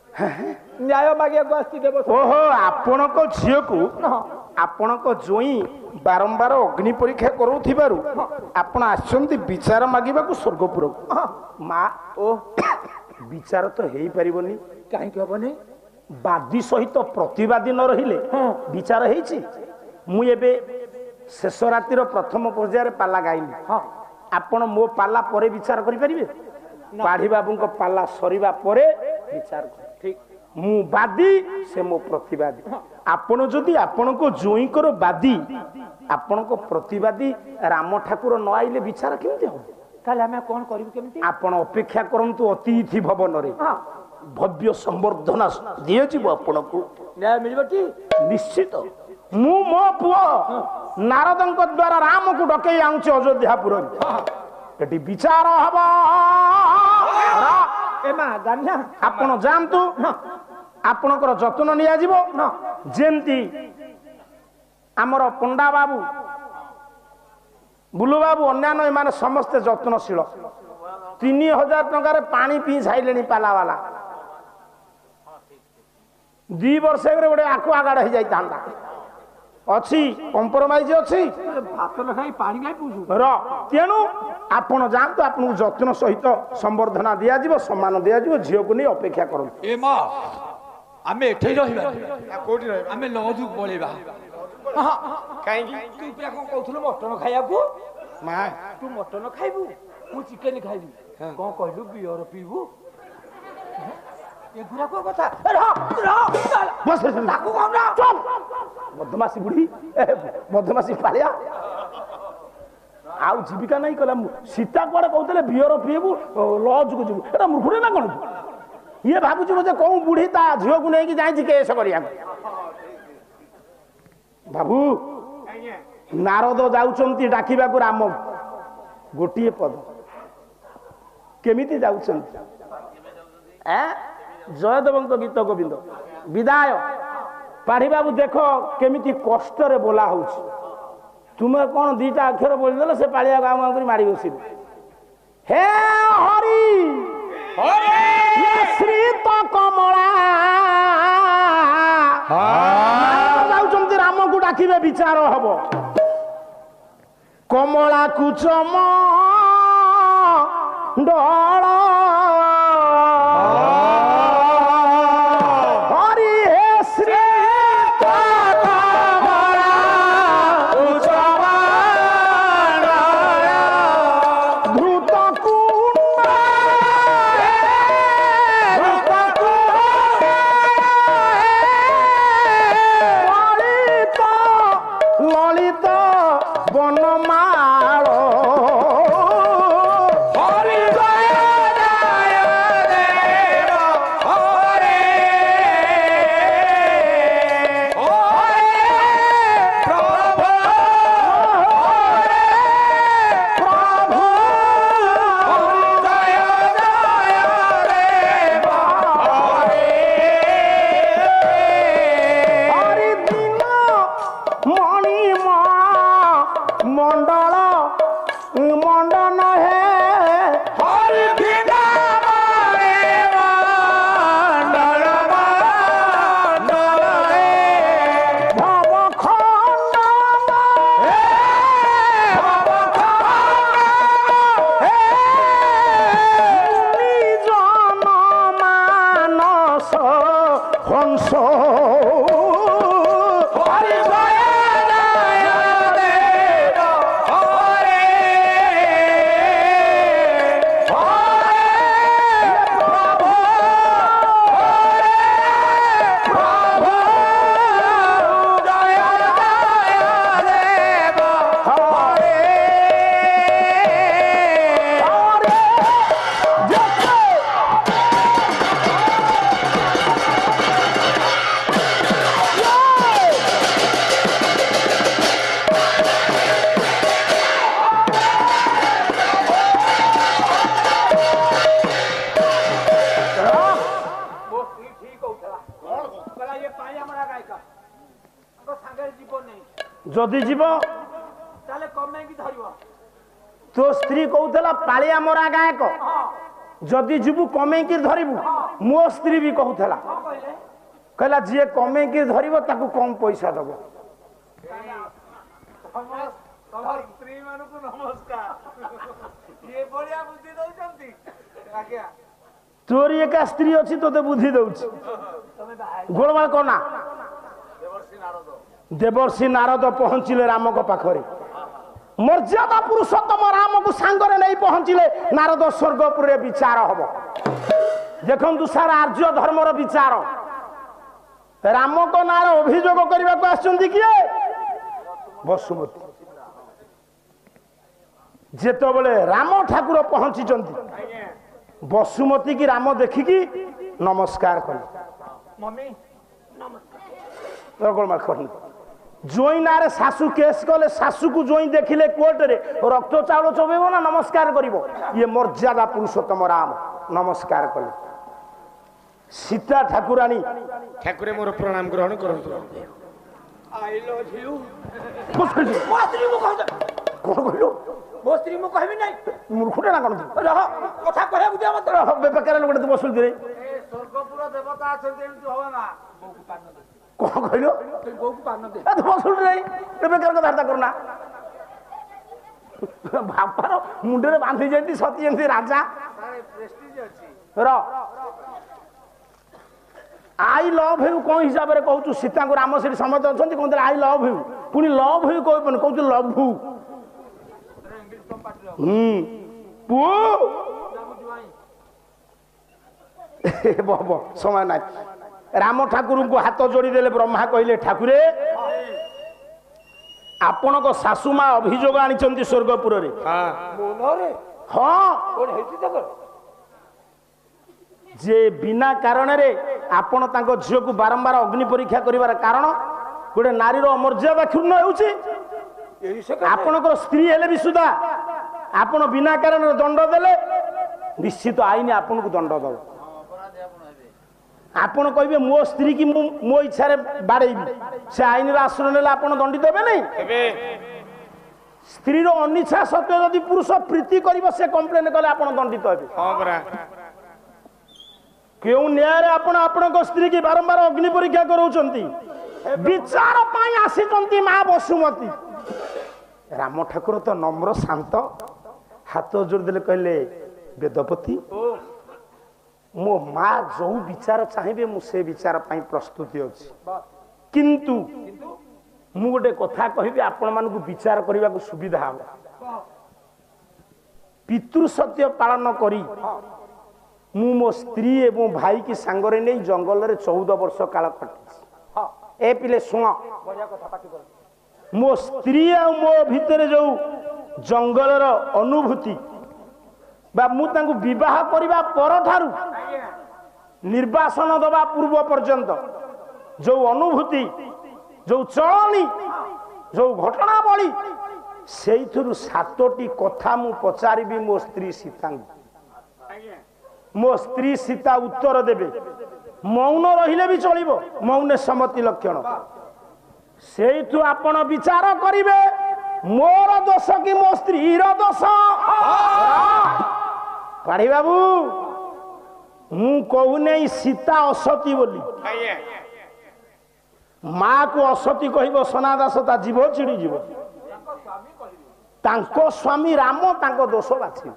S2: न्याय मागे गोस्ती देबो
S1: ओहो आपण को झियो को आपण को जोई बारंबार अग्नि परीक्षा करूथिबारु आपण आछंती विचार मागिबा को स्वर्गपुर मां ओ विचार तो हेई परिबोनी
S2: काहे कहबने
S1: बादी सहित प्रतिवादी न रहिले विचार हेछि मु एबे शेष रातिर प्रथम पर्यायर पाला गाइली आपण मो पाला परे विचार करि परिबे पाढ़ी बाबू को पाला सरीबा परे विचार ठीक मु बादी से मो प्रतिवादी आपण जदि आपण को जोई करो बादी आपण को प्रतिवादी राम ठाकुर न आइले विचार केमते हो
S2: ताले हमें कोन करिब केमते
S1: आपण अपेक्षा करंतु अतिथि भवन रे भव्य संवर्धना दिए जीव आपण को
S2: न्याय मिलबो की
S1: निश्चित मु मो पुओ नारदन को द्वारा राम को डके आउछ अयोध्यापुर एटी विचार हबा
S2: एमा जानिया
S1: आपण जानतु आपणकर जतन निया जीवो जेंती हमर पंडा बाबू बुलु बाबू अन्यान्य माने समस्त जतनशील 3000 टंका रे पानी पी साइलेनी पाला वाला 2 वर्ष रे गोटे आकु आगाड़ हो जाई तांडा अछि कंप्रोमाइज अछि
S2: भात न खाई पानी खाई पूछु
S1: र तेनु आपण जानतु आपन जतन सहित संवर्धना दिया जीवो सम्मान दिया जीवो झियो को नै अपेक्षा करू
S2: ए मां आमे एठै रहिबा कोठी रहिबा आमे लजु पळेबा
S1: काई
S2: तू पुरा कोन कहथुल मटन खाइया को
S1: मां
S2: तू मटन खाइबू मु चिकन खाइबी कोन कहलु बियर पीबू ए गुरा को कथा
S1: बस
S2: ताकू कोन ना
S1: चुप मधमासी बुढ़ी मधमासी पालिया आउ जीविका नहीं कला सीता कुआड़े कहते बियर पीबू लज को जीवु एटा मूर्खुरे ना कौन ये भावुची बोझे कौ बुढ़ी ता झील को लेकिन जाए केस करिया बाबू नारद जाउचंती डाकिबा को राम गोटिए पद केमिति जाउचंती जयदेव तो गीत गोविंद विदाय पाढ़ी बाबू देख केमिति कष्ट रे बोला होउछि तुमे कौन दीटा अक्षर बोल देले से पालिया गाँव कर मारी बसी हे हरि हरि श्री तो कमला जाउचंती राम को डाकिबे विचार हबो कमला कुचम डळ
S2: हरि
S1: হংস যদি জীব
S2: তাহলে কমেকি ধরিব
S1: তো স্ত্রী কହୁଥିଲା পাଳିଆ ମରା ଗାୟକ ଯଦି ଯିବୁ କମେଇକି ଧରିବୁ ମୋ ସ୍ତ୍ରୀ ବି କହୁଥିଲା କହିଲା ଯିଏ କମେଇକି ଧରିବ ତାକୁ କମ ପଇସା ଦବ
S2: ସ୍ତ୍ରୀ ମାନଙ୍କୁ ନମସ୍କାର ଇଏ ବଢିଆ ବୁଦ୍ଧି ଦଉଛନ୍ତି ଆଜ୍ଞା
S1: ତୋରି ଏକା ସ୍ତ୍ରୀ ଅଛି ତୋତେ ବୁଦ୍ଧି ଦଉଛି ଗୋଳମାଳ କନା ଦେବର୍ଷି ନାରଦ ପହଞ୍ଚିଲେ ରାମଙ୍କ ପାଖରେ ମର୍ଯ୍ୟାଦା ପୁରୁଷୋତ୍ତମ ରାମକୁ ସାଙ୍ଗରେ ନେଇ ପହଞ୍ଚିଲେ ନାରଦ ସ୍ୱର୍ଗପୁରରେ ବିଚାର ହବ ଦେଖନ୍ତୁ ସାରା ଆର୍ଯ୍ୟ ଧର୍ମର ବିଚାର ରାମଙ୍କ ନାଁରେ ଅଭିଯୋଗ କରିବାକୁ ଆସିଛନ୍ତି କିଏ ବସୁମତୀ ଯେତେବେଳେ ରାମ ଠାକୁର ପହଞ୍ଚିଛନ୍ତି ବସୁମତୀ କି ରାମ ଦେଖିକି ନମସ୍କାର କଲେ
S2: ମମି
S1: ଜୋଇଁ ନାଁରେ ଶାଶୁ କେସ୍ କଲେ ଶାଶୁକୁ ଜୋଇଁ ଦେଖିଲେ କୋର୍ଟରେ ରକ୍ତ ଚାଉଳ ଚୋବେଇବ ନା ନମସ୍କାର କରିବ ଇଏ ମର୍ଯ୍ୟାଦା ପୁରୁଷୋତ୍ତମ ରାମ ନମସ୍କାର କଲେ ସୀତା ଠାକୁରାଣୀ
S3: ଠାକୁରେ ମୋର ପ୍ରଣାମ ଗ୍ରହଣ କରନ୍ତୁ
S2: ଆଇ ଲଭ୍ ୟୁ
S1: କଣ କହିଲୁ
S2: ମୋ ସ୍ତ୍ରୀ ମୁଁ କହିବି ନାହିଁ
S1: ମୂର୍ଖଟା ନା କଣ
S2: ରହ କଥା କହିବାକୁ ଦିଅ ମତେ
S1: ବେକାର ଲୋକଟେ ତୁ ବସୁଛୁ ରେ
S2: ସ୍ୱର୍ଗପୁର ଦେବତା ଅଛନ୍ତି ଏମିତି ହବ ନା ବୋଉକୁ ପାନ ଦେ
S1: କଣ କହିଲୁ
S2: ବୋଉକୁ ପାନ ଦେ
S1: ତୁ ବସୁଛୁ ରେ ବେକାର କଥାବାର୍ତ୍ତା କରୁନା ବାପାର ମୁଣ୍ଡରେ ବାନ୍ଧି ଯେମିତି ସତୀ ଯେମିତି ରାଜା
S2: ପ୍ରେଷ୍ଟିଜ ଅଛି
S1: ର ଆଇ ଲଭ୍ ୟୁ କଣ ହିସାବରେ କହୁଛୁ ସୀତାଙ୍କୁ ରାମ ସେଠି ସମସ୍ତେ ଅଛନ୍ତି କହୁଥିଲେ ଆଇ ଲଭ୍ ୟୁ ପୁଣି ଲଭ୍ ୟୁ କହିବନି କହୁଛୁ ଲଭୁ ପୁଅ ସମୟ ନାହିଁ ରାମ ଠାକୁରଙ୍କୁ ହାତ ଯୋଡ଼ିଦେଲେ ବ୍ରହ୍ମା କହିଲେ ଠାକୁରେ ଆପଣଙ୍କ ଶାଶୁ ମା ଅଭିଯୋଗ ଆଣିଛନ୍ତି ସ୍ୱର୍ଗପୁରରେ ହଁ ଯେ ବିନା କାରଣରେ ଆପଣ ତାଙ୍କ ଝିଅକୁ ବାରମ୍ବାର ଅଗ୍ନି ପରୀକ୍ଷା କରିବାର କାରଣ ଗୋଟେ ନାରୀର ଅମର୍ଯ୍ୟାଦା କ୍ଷୁର୍ଣ୍ଣ ହେଉଛି ଆପଣଙ୍କର ସ୍ତ୍ରୀ ହେଲେ ବି ସୁଦ୍ଧା ଆପଣ ବିନା କାରଣରେ ଦଣ୍ଡ ଦେଲେ ନିଶ୍ଚିତ ଆଇନ ଆପଣଙ୍କୁ ଦଣ୍ଡ ଦେବ ଆପଣ କହିବେ ମୋ ସ୍ତ୍ରୀ କି ମୁଁ ମୋ ଇଚ୍ଛାରେ ବାଡେଇବି ସେ ଆଇନର ଆଶ୍ରୟ ନେଲେ ଆପଣ ଦଣ୍ଡିତ ହେବେ ନାହିଁ ସ୍ତ୍ରୀର ଅନିଚ୍ଛା ସତ୍ତ୍ୱେ ଯଦି ପୁରୁଷ ପ୍ରୀତି କରିବ ସେ କମ୍ପ୍ଲେନ କଲେ ଆପଣ ଦଣ୍ଡିତ ହେବେ କେଉଁ ନ୍ୟାୟରେ ଆପଣ ଆପଣଙ୍କ ସ୍ତ୍ରୀ କି ବାରମ୍ବାର ଅଗ୍ନି ପରୀକ୍ଷା କରାଉଛନ୍ତି ବିଚାର ପାଇଁ ଆସିଛନ୍ତି ମା ବସୁମତୀ ରାମ ଠାକୁର ତ ନମ୍ର ଶାନ୍ତ ହାତ ଯୋଡ଼ିଦେଲେ କହିଲେ ବେଦପତି ମୋ ମା ଯୋଉ ବିଚାର ଚାହିଁବେ ମୁଁ ସେ ବିଚାର ପାଇଁ ପ୍ରସ୍ତୁତି ଅଛି କିନ୍ତୁ ମୁଁ ଗୋଟେ କଥା କହିବି ଆପଣ ମାନଙ୍କୁ ବିଚାର କରିବାକୁ ସୁବିଧା ହବ ପିତୃ ସତ୍ୟ ପାଳନ କରି ମୁଁ ମୋ ସ୍ତ୍ରୀ ଏବଂ ଭାଇ କି ସାଙ୍ଗରେ ନେଇ ଜଙ୍ଗଲରେ 14 ବର୍ଷ କାଳ କଟିଛି ଏ ପିଲେ ଶୁଣ ମୋ ସ୍ତ୍ରୀ ଆଉ ମୋ ଭିତରେ ଯୋଉ ଜଙ୍ଗଲର ଅନୁଭୂତି ବା ମୁଁ ତାଙ୍କୁ ବିବାହ କରିବା ପରଠାରୁ ନିର୍ବାସନ ଦେବା ପୂର୍ବ ପର୍ଯ୍ୟନ୍ତ ଯୋଉ ଅନୁଭୂତି ଯୋଉ ଚଳଣି ଯୋଉ ଘଟଣାବଳୀ ସେଇଥିରୁ 7ଟି କଥା ମୁଁ ପଚାରିବି ମୋ ସ୍ତ୍ରୀ ସୀତାଙ୍କୁ ମୋ ସ୍ତ୍ରୀ ସୀତା ଉତ୍ତର ଦେବେ ମୌନ ରହିଲେ ବି ଚଳିବ ମୌନ ସମ୍ମତି ଲକ୍ଷଣ ସେଇଠୁ ଆପଣ ବିଚାର କରିବେ ମୋର ଦୋଷ କି ମୋ ସ୍ତ୍ରୀର ଦୋଷ ପାଢୀ ବାବୁ ମୁଁ କହୁନେଇ ସୀତା ଅସତୀ ବୋଲି ମା କୁ ଅସତୀ କହିବ ସନାଦାସ ତା ଜୀବ ଚିଡ଼ିଯିବ ତାଙ୍କ ସ୍ୱାମୀ ରାମ ତାଙ୍କ ଦୋଷ ବାଛିବ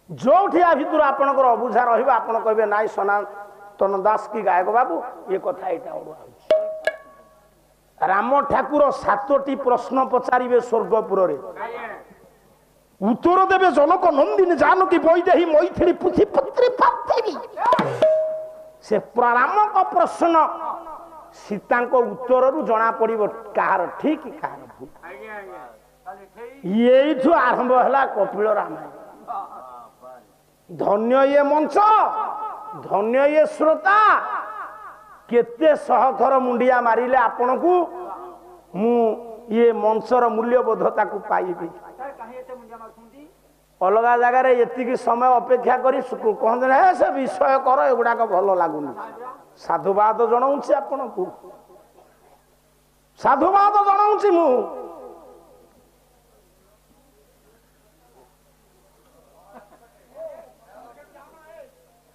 S1: ଯୋଉଠି ଆ ଭିତରୁ ଆପଣଙ୍କର ଅବୁଝା ରହିବ ଆପଣ କହିବେ ନାଇଁ ସନା नूतन दास की गायक बाबू ये कथा यहाँ राम ठाकुर 7टी प्रश्न पचारे स्वर्गपुर उत्तर देवे जनक नंदिनी जानकी वैदेही मैथिली पृथ्वी पार्थिवी से राम का प्रश्न सीता उत्तर रु जना पड़ कहार ठीक कहार भूल ये आरंभ है कपिल रामायण धन्य ये मंच धन्य ये श्रोता केते सहथर मुंडिया मारिले आपण को मु ये मंचर मूल्यबोधता को पाइबी अलग जगार ये समय अपेक्षा करी कहते से विषय कर एगुड़ाक भल लगुनि साधुवाद जनाऊँच आपण को साधुवाद जनाऊँच मु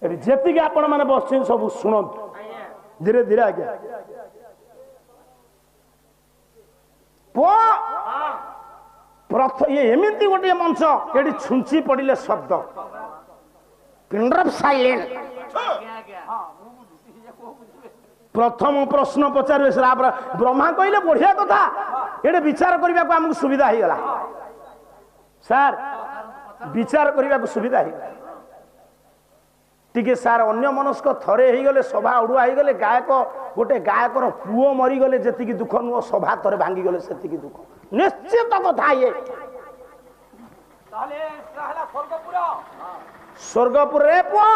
S1: जी आपण मैंने बस सब शुणु धीरे धीरे आज्ञा ये एमती गोटे मंच ये छुंची पड़े शब्द पिंड साइलेंट प्रथम प्रश्न पचारे ब्रह्मा कहले बढ़िया कथा ये विचार करने को आमको सुविधा हो गला सार विचार करने को सुविधा हो गला टिके सार अन्य मनस्क थरे ही गले सभा उड़ुआ ही गले गायक गोटे गायकर पुओ मरीगले जी दुख नुह सभा थरे भांगी गले से दुख निश्चित कथा ये स्वर्गपुर रे पुओ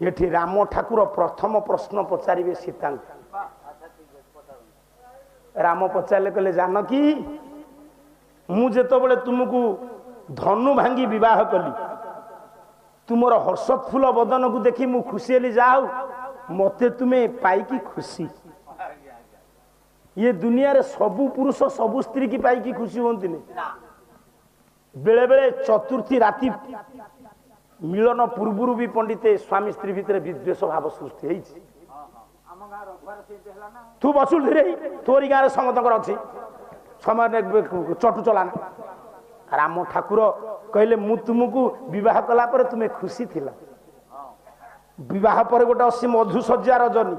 S1: ये राम ठाकुर प्रथम प्रश्न पचारे सीता राम पचारे कहले जानकी मु जेतबेले तुमको धनु भांगी विवाह कली तुमर हर्षोत्फुल्ल बदन को देखी मु खुशी हेली जाऊ मते तुम्हें पाई खुशी ये दुनिया रे सबु पुरुष सबु स्त्री की पाई खुशी होती बेले बेले चतुर्थी राति मिलन पूर्व भी पंडित स्वामी स्त्री भितर विद्वेष भाव सृष्टि तू बसुल धीरे तोरी गाँव समत अच्छी समय चटु चलाना राम ठाकुर कहले मु तुमको विवाह कला पर तुम्हें खुशी थिला विवाह पर गोटे असी मधुसज्जा रजनी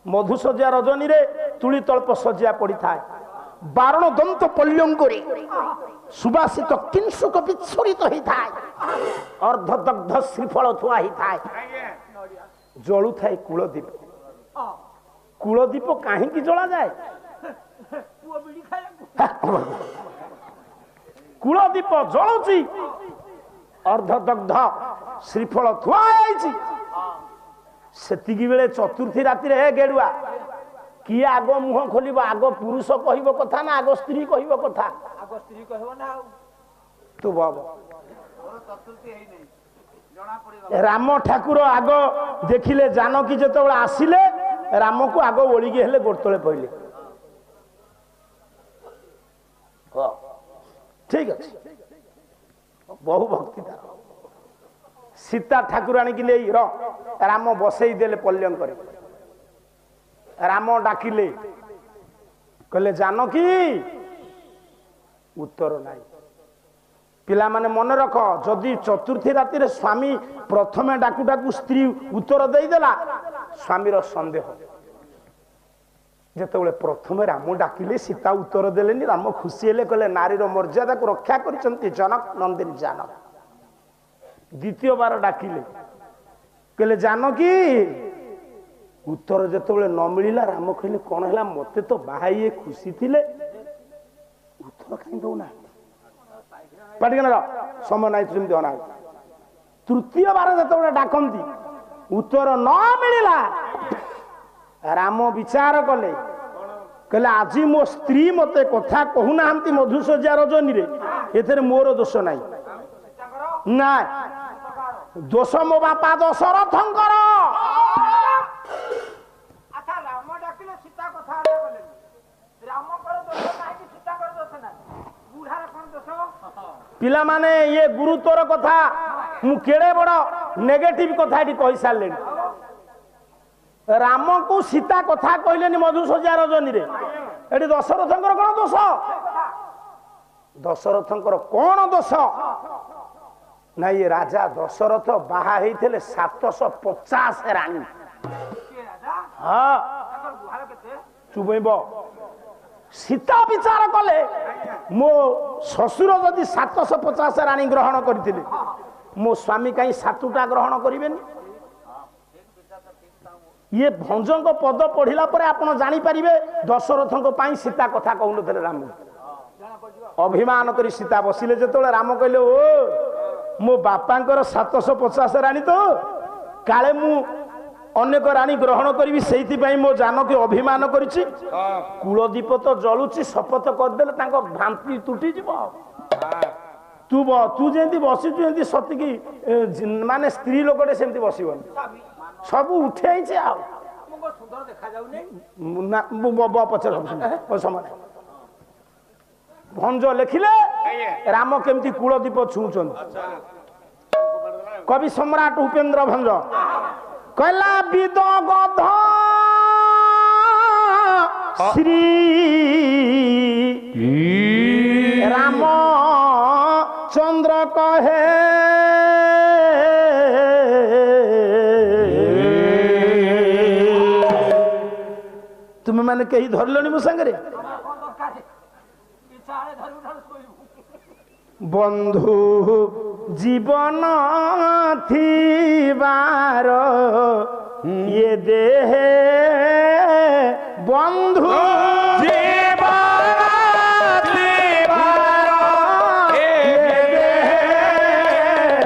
S1: मधुसज्जा रजनी रे तुली तल्प सज्जा पड़ी थाए बारण दंत पल्यंकुरी सुबासित किंसुक विच्छोरित ही थाए अर्धदग्ध श्रीफल थुआ ही थाए जलु थाए कूलदीप कहीं जला जाए कूलदीप जलुची अर्धदग्ध श्रीफल थुआई सेतिकी बेले चतुर्थी राति रे गेडुआ किए आग मुह खोल आग पुरुष कह कथा ना आग स्त्री कह कथा आग स्त्री कहबो ना तू बाबा राम ठाकुर आग देखिले जानकी जेतबेले आसिले राम को आग ओळिकी हेले गोड़तले पहिले ठीक अच्छे बहु भक्ति सीता ठाकुराणी की ले राम बसई देले पल्यं करे राम डाकिले कहले जानकी उत्तर नाई पिला माने मन रख जदि चतुर्थी राति रे स्वामी प्रथमे डाकू डाकू स्त्री उत्तर दे देला स्वामीर संदेह जेतबेले प्रथमे राम डाकिले सीता उत्तर देलेनी राम खुशी हेले कहले नारीर मर्यादा को रक्षा करिसंती जनक नंदिनी जानक द्वितीय बार डाकिले कहले जानकी उत्तर जेतबेले न मिलिला राम कहले कोन हला मते तो बाहाई खुशी थिले उत्तर काई दउना पाटिकना समय नाइ तुम देना तृतीय बार जेतबेले डाकंती उत्तर न मिलिला राम विचार कले कहले आज मो स्त्री मते कथा कहूना मधुसज्जा रजनी रे एथरे मोर दोष नाई ना दोष मो बापा दशरथंकर
S2: अच्छा राम डाकिले सीता कथा कले राम कर दोष नाही कि सीता कर दोष नाही बुढ़ार कोन दोष
S1: पिला माने ये गुरुतर कथा मु केड़े बड़ नेगेटिव कथा एटी कहि सारले राम को सीता कथा कहले मधुसज्जा रजनी रे एटी दशरथंकर कौन दोष दशरथंकर कौन दोष ନାଇଁ ଏ ରାଜା ଦଶରଥ ବାହା ହେଇଥିଲେ 750 ରାଣୀ। ହଁ ଚୁବେଇବ ସୀତା ବିଚାର କଲେ ମୋ ଶ୍ୱଶୁର ଯଦି 750 ରାଣୀ ଗ୍ରହଣ କରିଥିଲେ ମୋ ସ୍ୱାମୀ କାହିଁ 7ଟା ଗ୍ରହଣ କରିବେନି? ଇଏ ଭଞ୍ଜଙ୍କ ପଦ ପଢିଲା ପରେ ଆପଣ ଜାଣିପାରିବେ ଦଶରଥଙ୍କ ପାଇଁ ସୀତା କଥା କହୁନଥିଲେ ରାମ। ଅଭିମାନ କରି ସୀତା ବସିଲେ ଯେତେବେଳେ ରାମ କହିଲେ ଓ ମୋ ବାପାଙ୍କର 750 ରାଣୀ ତ କାଳେ ମୁଁ ଅନେକ ରାଣୀ ଗ୍ରହଣ କରିବି ସେଇଥିପାଇଁ ମୋ ଜାନକୀ ଅଭିମାନ କରିଛି। କୂଳଦୀପ ତ ଜଳୁଛି ଶପଥ କରିଦେଲେ ତାଙ୍କ ଭ୍ରାନ୍ତି ତୁଟିଯିବ। ତୁ ଯେମିତି ବସିଛୁ ଏମିତି ସତିକି ମାନେ ସ୍ତ୍ରୀ ଲୋକଟେ ସେମିତି ବସିବନି ସବୁ ଉଠେଇছে ଆଉ ପଛରେ ସମୟ ଭଞ୍ଜ ଲେଖିଲେ ରାମ କେମିତି କୂଳଦୀପ ଛୁଉଁଛନ୍ତି। କବି ସମ୍ରାଟ ଉପେନ୍ଦ୍ର ଭଞ୍ଜ କହିଲା ବିଦଗଧ ଶ୍ରୀ ରାମ ଚନ୍ଦ୍ର କହେ ତୁମେ ମାନେ କେହି ଧରିଲଣି ମୋ ସାଙ୍ଗରେ ବନ୍ଧୁ ଜୀବନ ଥିବାର ଇଏ ଦେହେ ବନ୍ଧୁ ଜୀବନ ଥିବାର ଇଏ ଦେହେ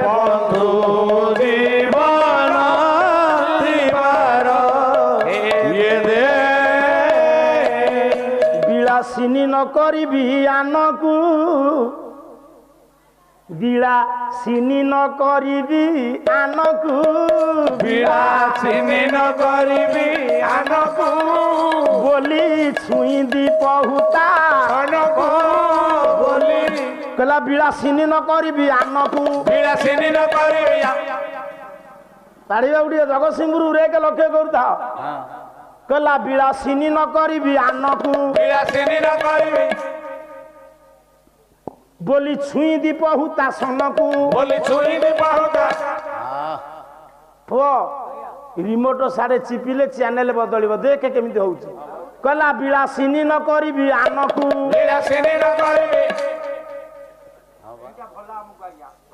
S1: ବନ୍ଧୁ ଜୀବନ ଥିବାର ଇଏ ଦେହେ ବିଳାସିନୀ ନ କରିବି ଆନକୁ ବିଳାସିନୀ ନ କରିବି ଆନକୁ ବିଳାସିନୀ ନ କରିବି ଆନକୁ ବୋଲି ଛୁଇଁ ଦୀପହୁତା ବୋଲି କହିଲା ବିଳାସିନୀ ନ କରିବି ଆନକୁ ବିଳାସିନୀ ନ କରିବି ପାଡ଼ିବା ଟିକେ ଜଗତସିଂହପୁର ରେକେ ଲକ୍ଷ୍ୟ କରୁଥାଅ କହିଲା ବିଳାସିନୀ ନ କରିବି ଆନକୁ ବିଳାସିନୀ ନ କରିବି बोली छुई दीपहुता सनकू बोली छुई दीपहुता पुओ रिमोट सारे चिपिले चैनल बदलिबो देखे केमिति होउची कहला बिलासिनी न करबी आनकू बिलासिनी न करबी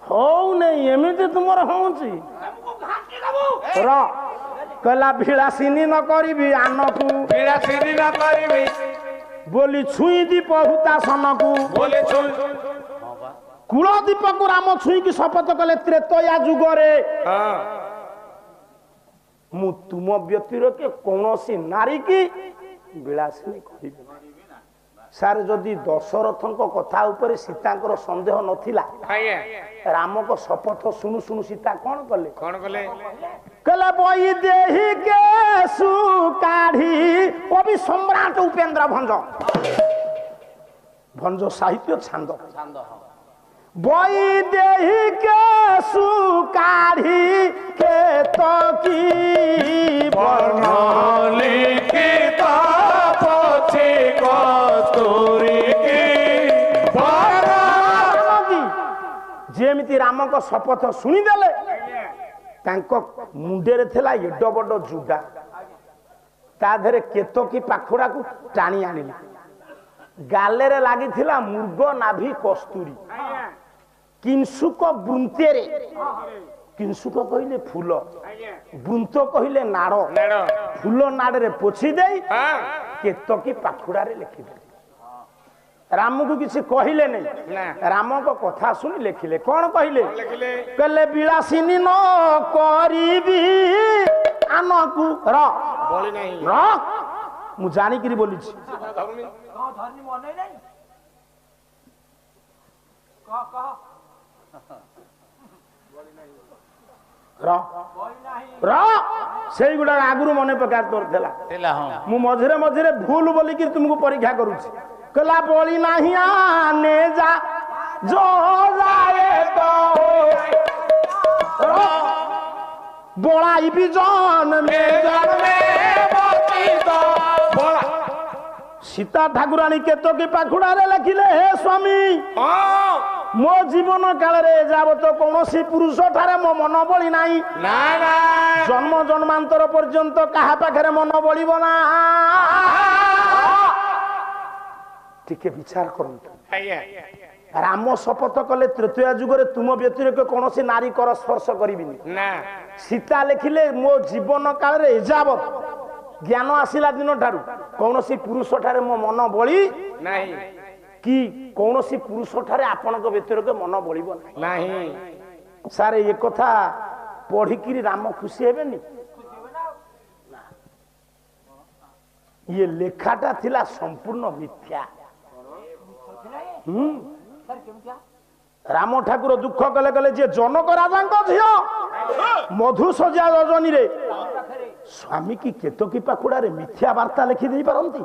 S1: हो नहीं एमिति तुमर होउची र कहला बिलासिनी न करबी आनकू बिलासिनी न करबी बोली छुई दीपहुता सनकू बोली छुई कूलदीप को राम छुई की शपथ कले त्रेतया जुगरे मु तुम व्यक्तिर के कौनसी नारी की विलासिनी करिबे सार जदि दशरथଙ୍କ कथा ऊपर सीतांकर संदेह नथिला राम को शपथ सुनु सुनु सीता कौन कले कले बई देही के सुकाढ़ी कवि सम्राट उपेंद्र भंज भंज साहित्य छांद बई देही के सुकाढ़ी के तो की वर्णली की तापछे कस्तूरी की जेमिति राम को शपथ सुनी देले तांको मुंडे रे थेला एड बड जुडा ता धरे केतकी पाखुड़ा को टाणी आनिले गाले रे लागी थिला मुर्ग नाभि कस्तूरी किंसुक ब्रुंतेरे किंसुक कहिले फूल ब्रुंत कहिले नाड़ फूल नाड़ रे पोछि देई केतकी पाखुड़ा रे लिखि दे राम को किसी कहले नहीं राम को कथा सुनी लिखिले कौन कहले कहले बिलासिनी न करिबी आनकू र बोली नहीं र मु जानी करी बोली छी धर्मी मने नहीं कह बोली नहीं र बोली नहीं र सेई गुडा आगुरु मने प्रकार तोर देला मु मझरे मझरे भूल बोली कि तुमको परीक्षा करूची कला बोली नहीं आने जा जो जाए तो बोलाई भी जान में बोला सीता ठाकुराणी के तो की पाखुड़ा रे लखिले हे स्वामी मो जीवन काल रे जावत कौनसी पुरुष ठारे मो मन बली नाही
S3: ना ना
S1: जन्म जन्मांतर पर्यंत कहा पाखरे मन बलिबो ना टिके विचार करंतु
S3: आज्ञा
S1: राम शपथ कले तृतीय जुगरे तुम व्यतिरेक कौनसी नारी कर स्पर्श करिबिनी
S3: ना
S1: सीता लिखिले मो जीवन काल रे जावत ज्ञान आसिला दिन ठारू कौनसी पुरुष ठारे मो मन बली
S3: नहीं
S1: कि कौनसी पुरुष ठारे आपनक व्यतिरेक मन बलिबो
S3: नहीं
S1: सारे ये कथा पढ़िकी राम खुशी हेबेनी ये लेखाटा थिला संपूर्ण मिथ्या राम ठाकुर दुख कले कले जे जनक राजा झियो मधुसज्जा रजनी रे स्वामी की केतकी पाखुड़ा रे मिथ्या वार्ता लिखि दे पारंती